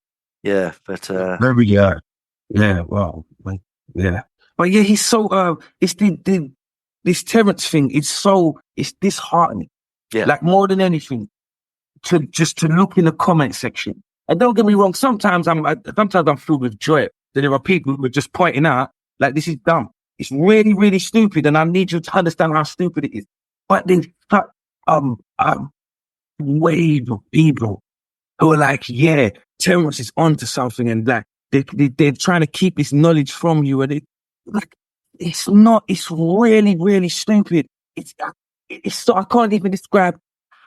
C: Yeah, but
D: there we go. Yeah, well, yeah, but yeah, he's so it's this Terrence thing. It's disheartening.
C: Yeah,
D: like more than anything, to look in the comment section. And don't get me wrong, sometimes I'm filled with joy that there are people who are just pointing out like this is dumb. It's really, really stupid, and I need you to understand how stupid it is. But there's wave of people who are like, yeah, Terrence is onto something, and like they're trying to keep this knowledge from you, and it's not. It's really, really stupid. It's so I can't even describe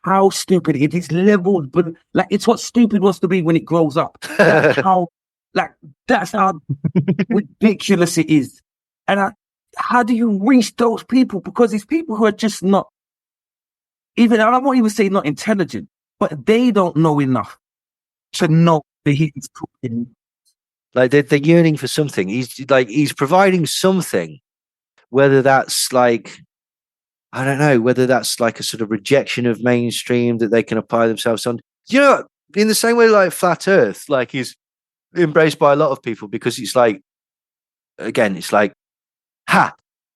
D: how stupid it is. It's leveled, but like it's what stupid wants to be when it grows up. That's how Like, that's how ridiculous it is. And how do you reach those people? Because it's people who are just not, even, I won't even say not intelligent, but they don't know enough to know that he's talking.
C: Like they're yearning for something. He's providing something, whether that's like, I don't know, whether that's like a sort of rejection of mainstream that they can apply themselves on. You know, in the same way, like flat Earth, like is embraced by a lot of people because it's like, again, it's like, ha,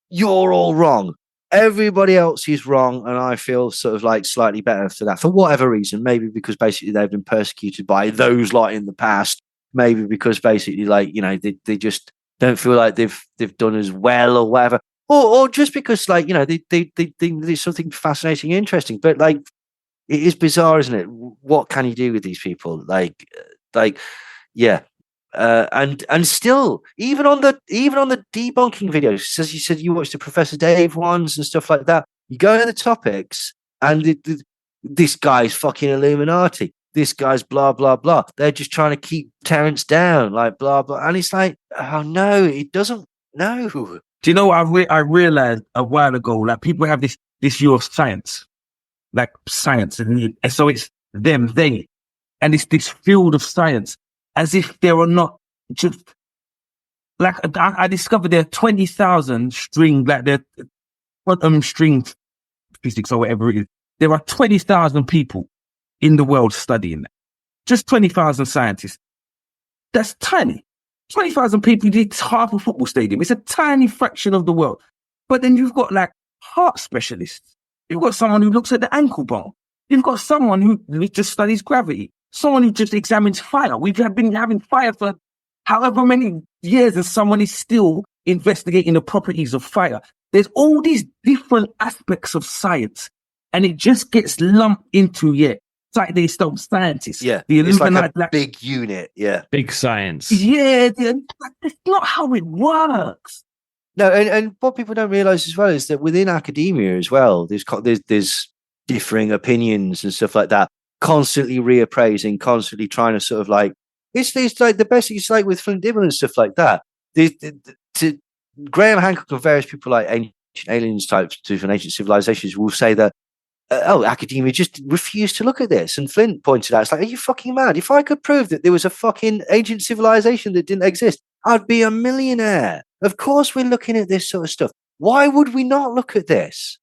C: you're all wrong. Everybody else is wrong, and I feel sort of like slightly better for that, for whatever reason. Maybe because basically they've been persecuted by those lot in the past. Maybe because basically, like, you know, they just don't feel like they've done as well or whatever, or just because, like, you know, they there's something fascinating, and interesting. But like, it is bizarre, isn't it? What can you do with these people? Like, yeah. And still, even on the debunking videos, as you said, you watched the Professor Dave ones and stuff like that. You go in the topics, and this guy's fucking Illuminati. This guy's blah blah blah. They're just trying to keep Terrence down, like blah blah. And it's like, oh no, it doesn't. No.
D: Do you know what I realized a while ago? Like, people have this view of science, like science, and so it's them, they, and it's this field of science. As if there are not just, like, I discovered there are 20,000 string, like they're quantum string physics or whatever it is. There are 20,000 people in the world studying that. Just 20,000 scientists. That's tiny. 20,000 people, it's half a football stadium. It's a tiny fraction of the world. But then you've got like heart specialists. You've got someone who looks at the ankle bone. You've got someone who just studies gravity. Someone who just examines fire. We've been having fire for however many years, and someone is still investigating the properties of fire. There's all these different aspects of science, and it just gets lumped into, it's like they stop scientists.
C: Yeah,
D: the
C: it's like a
D: like,
C: big unit. Yeah,
B: Big science.
D: Yeah, that's not how it works.
C: No, and what people don't realize as well is that within academia as well, there's differing opinions and stuff like that. Constantly reappraising, constantly trying to sort of like, it's like the best, it's like with Flint Dibble and stuff like that. To Graham Hancock and various people like ancient aliens types to ancient civilizations will say that, academia just refused to look at this. And Flint pointed out, it's like, are you fucking mad? If I could prove that there was a fucking ancient civilization that didn't exist, I'd be a millionaire. Of course we're looking at this sort of stuff. Why would we not look at this?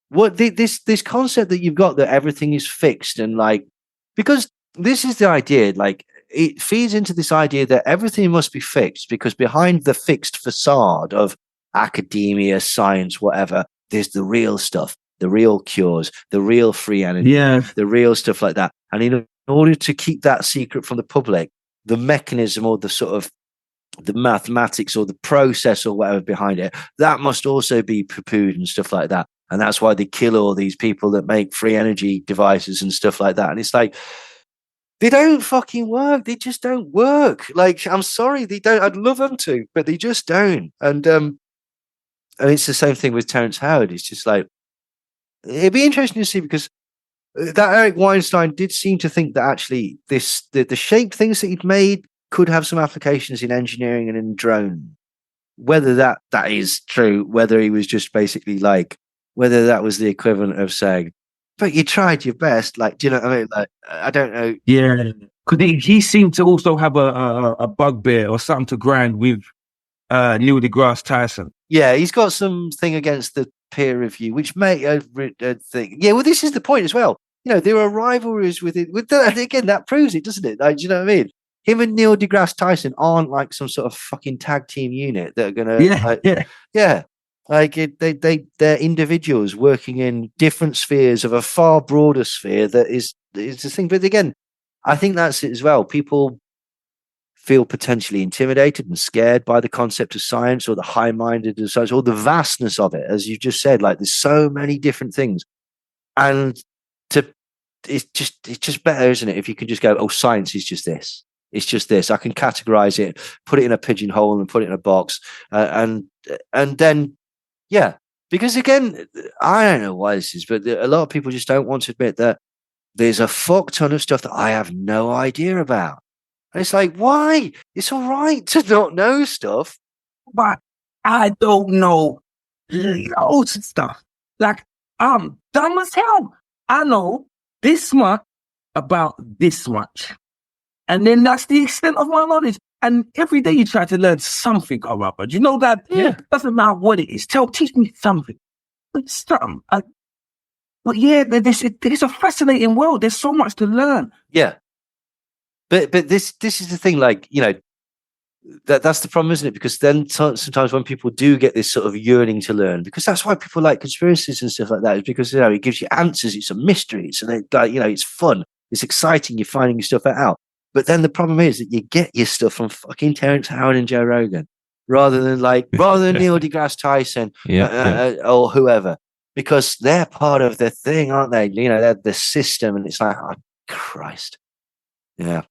C: What this concept that you've got that everything is fixed, and like, because this is the idea, like it feeds into this idea that everything must be fixed because behind the fixed facade of academia, science, whatever, there's the real stuff, the real cures, the real free energy, the real stuff like that. And in order to keep that secret from the public, the mechanism or the sort of the mathematics or the process or whatever behind it, that must also be poo-pooed and stuff like that. And that's why they kill all these people that make free energy devices and stuff like that. And it's like, they don't fucking work. They just don't work. Like, I'm sorry, they don't. I'd love them to, but they just don't. And it's the same thing with Terrence Howard. It's just like, it'd be interesting to see, because that Eric Weinstein did seem to think that actually the shape things that he'd made could have some applications in engineering and in drone. Whether that is true, whether he was just basically like, whether that was the equivalent of saying, but you tried your best. Like, do you know what I mean? Like, I don't know.
D: Yeah. Because he seemed to also have a bugbear or something to grind with Neil deGrasse Tyson.
C: Yeah, he's got something against the peer review, which may think. Yeah, well, this is the point as well. You know, there are rivalries with it. With that, again, that proves it, doesn't it? Like, do you know what I mean? Him and Neil deGrasse Tyson aren't like some sort of fucking tag team unit that are gonna. Yeah. Like they're individuals working in different spheres of a far broader sphere that is the thing. But again, I think that's it as well. People feel potentially intimidated and scared by the concept of science, or the high-minded of science, or the vastness of it, as you just said. Like, there's so many different things, and it's just better, isn't it, if you can just go, oh, science is just this. It's just this. I can categorize it, put it in a pigeonhole, and put it in a box, and then. Yeah, because again, I don't know why this is, but a lot of people just don't want to admit that there's a fuck ton of stuff that I have no idea about. And it's like, why? It's all right to not know stuff.
D: But I don't know loads of stuff. Like, I'm dumb as hell. I know this much about this much. And then that's the extent of my knowledge. And every day you try to learn something or other. Do you know that?
B: Yeah.
D: It doesn't matter what it is. Teach me something. It's something. But yeah, it's a fascinating world. There's so much to learn.
C: Yeah. But this is the thing, like, you know, that's the problem, isn't it? Because then sometimes when people do get this sort of yearning to learn, because that's why people like conspiracies and stuff like that, is because, you know, it gives you answers. It's a mystery. So they, like, you know, it's fun. It's exciting. You're finding stuff out. But then the problem is that you get your stuff from fucking Terrence Howard and Joe Rogan rather than Neil deGrasse Tyson or whoever, because they're part of the thing, aren't they? You know, they're the system, and it's like, oh, Christ. Yeah.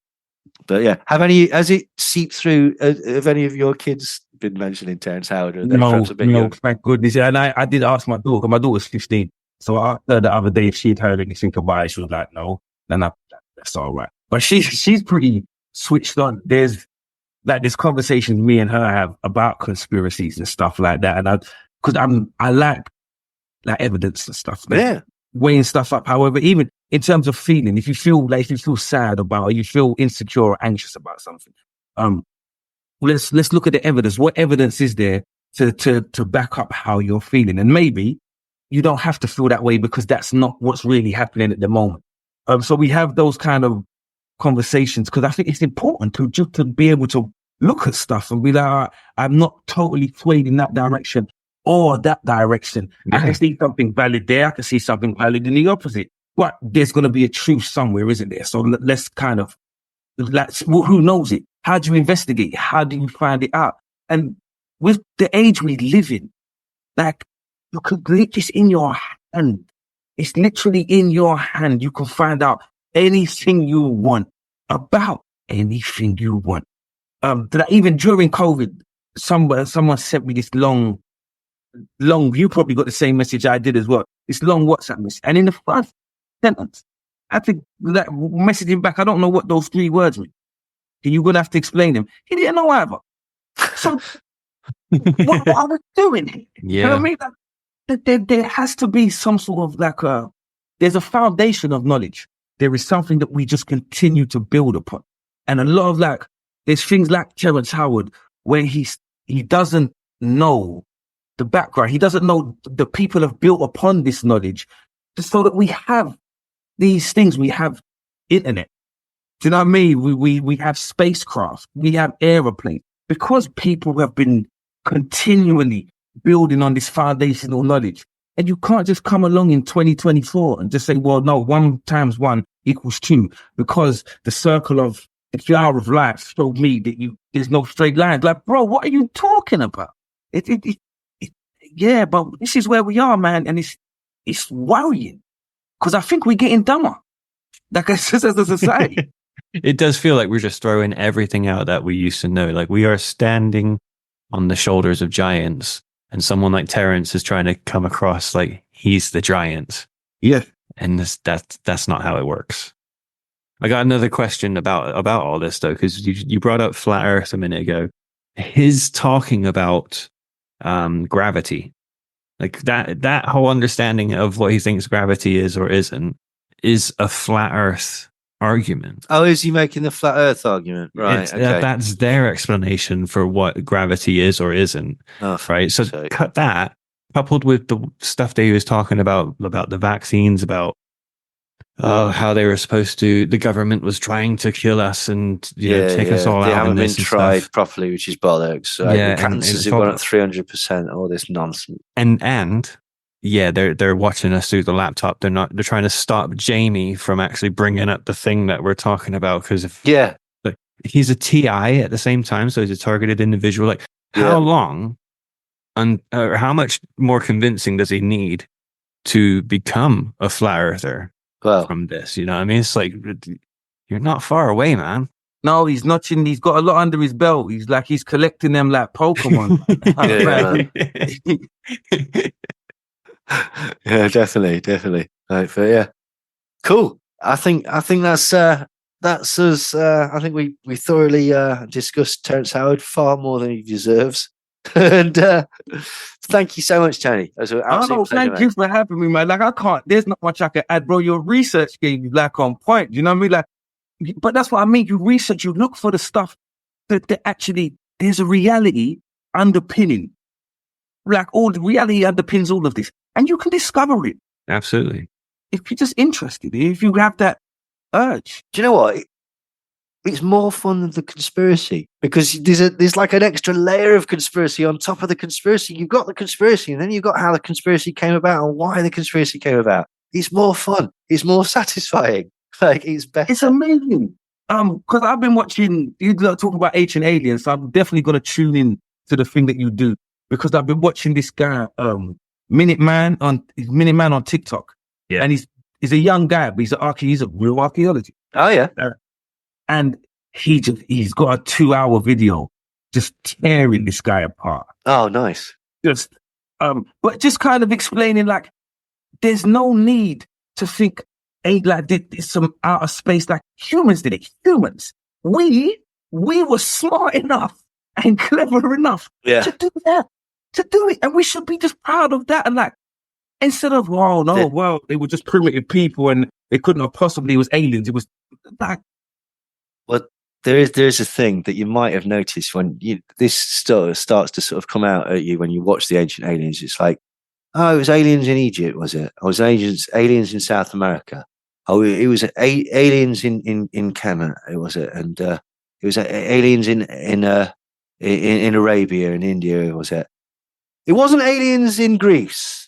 C: But yeah, has it seeped through? Have any of your kids been mentioning Terrence Howard? Or
D: No, thank goodness. Yeah, and I did ask my daughter. My daughter's 15, so I asked her the other day if she'd heard anything about it. She was like, "No," and that's all right. But she's pretty switched on. There's like this conversation me and her have about conspiracies and stuff like that, and I like evidence and stuff.
C: Yeah,
D: weighing stuff up. However, even in terms of feeling, if you feel sad about, or you feel insecure or anxious about something, let's look at the evidence. What evidence is there to back up how you're feeling? And maybe you don't have to feel that way because that's not what's really happening at the moment. So we have those kind of conversations because I think it's important to be able to look at stuff and be like, I'm not totally swayed in that direction or that direction. Yeah. I can see something valid there. I can see something valid in the opposite. But there's going to be a truth somewhere, isn't there? So let's kind of, who knows it? How do you investigate? How do you find it out? And with the age we live in, like, you could it's in your hand. It's literally in your hand. You can find out anything you want about anything you want. Even during COVID, someone sent me this long, you probably got the same message I did as well. This long WhatsApp message. And in the first sentence, I think that messaging back, I don't know what those 3 words mean. You're going to have to explain them. He didn't know either. So what are we doing here?
B: Yeah.
D: You know what I mean? There has to be some sort of there's a foundation of knowledge. There is something that we just continue to build upon. And a lot of there's things like Terrence Howard where he doesn't know the background. He doesn't know the people have built upon this knowledge just so that we have these things. We have internet. Do you know what I mean? We have spacecraft. We have aeroplanes because people have been continually building on this foundational knowledge. And you can't just come along in 2024 and just say, well, no, 1 times 1 equals 2 because the flower of life showed me that there's no straight lines. Like, bro, what are you talking about? Yeah, but this is where we are, man. And it's worrying because I think we're getting dumber. Like, as a society.
B: It does feel like we're just throwing everything out that we used to know. Like, we are standing on the shoulders of giants, and someone like Terrence is trying to come across like he's the giant.
D: Yeah.
B: And that's not how it works. I got another question about all this though, because you brought up flat Earth a minute ago. His talking about gravity, like that whole understanding of what he thinks gravity is or isn't, is a flat Earth argument.
C: Oh, is he making the flat Earth argument? Right. Okay.
B: That's their explanation for what gravity is or isn't.
C: Oh,
B: right. So cut that, coupled with the stuff that he was talking about the vaccines, about how they were supposed to, the government was trying to kill us and take us all out.
C: They haven't been tried
B: stuff
C: properly, which is bollocks. Right? Cancers have gone up 300%. All this nonsense.
B: And yeah, they're watching us through the laptop. They're trying to stop Jamie from actually bringing up the thing that we're talking about because he's a TI at the same time, so he's a targeted individual. Like, how long or how much more convincing does he need to become a flat earther from this? You know what I mean? It's like, you're not far away, man.
D: No, he's notching. He's got a lot under his belt. He's collecting them like Pokemon.
C: Yeah, definitely. Right, but yeah, cool. I think that's that's us. I think we thoroughly discussed Terrence Howard far more than he deserves. And thank you so much, Tony. It was an absolute pleasure,
D: thank you for having me, man. Like, I can't, there's not much I can add, bro. Your research gave you like on point. You know what I mean? Like, but that's what I mean. You research, you look for the stuff that actually there's a reality underpinning. Like, all the reality underpins all of this, and you can discover it.
B: Absolutely.
D: If you're just interested, if you have that urge.
C: Do you know what? It's more fun than the conspiracy, because there's like an extra layer of conspiracy on top of the conspiracy. You've got the conspiracy, and then you've got how the conspiracy came about and why the conspiracy came about. It's more fun. It's more satisfying. Like, it's better.
D: It's amazing. Because I've been watching you talking about ancient aliens, so I'm definitely gonna tune in to the thing that you do, because I've been watching this guy, Minuteman on TikTok.
B: Yeah.
D: And he's a young guy, but he's a real archaeologist.
C: Oh yeah.
D: And he's got a 2-hour video just tearing this guy apart.
C: Oh, nice.
D: But just kind of explaining, like, there's no need to think like there's some outer space like humans did it. Humans, we were smart enough and clever enough to do that, to do it, and we should be just proud of that. And like, instead of they were just primitive people and they couldn't have possibly, it was aliens. It was like.
C: Well, there is a thing that you might have noticed when this starts to sort of come out at you when you watch the Ancient Aliens. It's like, oh, it was aliens in Egypt, was it? Oh, it was aliens in South America. Oh, it was aliens in Kenya, was it? And it was aliens in Arabia and India, was it? It wasn't aliens in Greece.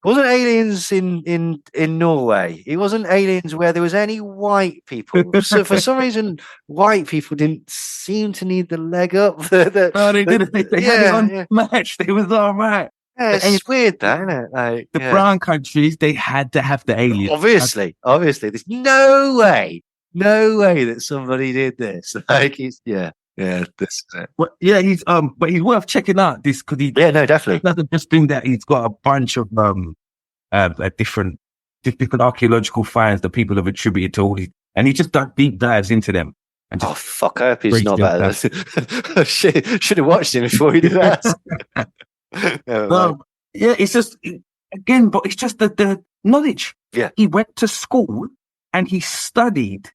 C: It wasn't aliens in Norway. It wasn't aliens where there was any white people. So for some reason, white people didn't seem to need the leg up.
D: They didn't. They had it unmatched. It was all right.
C: Yeah, it's weird, that, isn't it? Like,
D: the brown countries, they had to have the aliens.
C: Obviously. There's no way that somebody did this. Like, this is it.
D: But he's worth checking out this, because
C: definitely.
D: It doesn't just mean that he's got a bunch of different archaeological finds that people have attributed to all these, and he just does deep dives into them. And just
C: fuck, I hope he's not bad. Should have watched him before he did that.
D: It's just again, but it's just the knowledge.
C: Yeah,
D: he went to school and he studied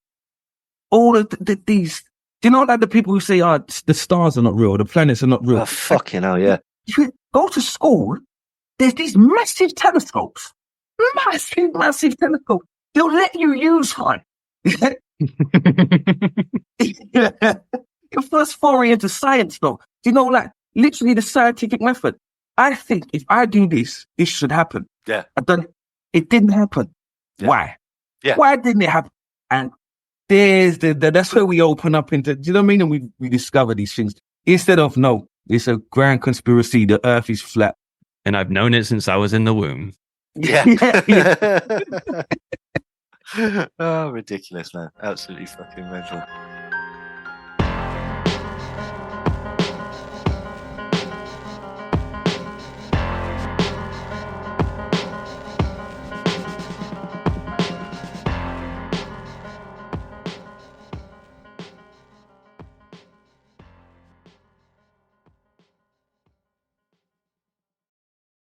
D: all of these. Do you know, like the people who say, the stars are not real, the planets are not real?
C: Oh, fucking hell, yeah.
D: If you go to school, there's these massive telescopes. Massive telescopes. They'll let you use one. Your first foray into science, though. Do you know, like, literally the scientific method? I think if I do this should happen.
C: Yeah.
D: It didn't happen.
C: Yeah.
D: Why?
C: Yeah.
D: Why didn't it happen? And there's that's where we open up into, do you know what I mean? And we discover these things. Instead of, no, it's a grand conspiracy, the earth is flat.
B: And I've known it since I was in the womb.
C: Yeah. Oh, ridiculous, man. Absolutely fucking mental.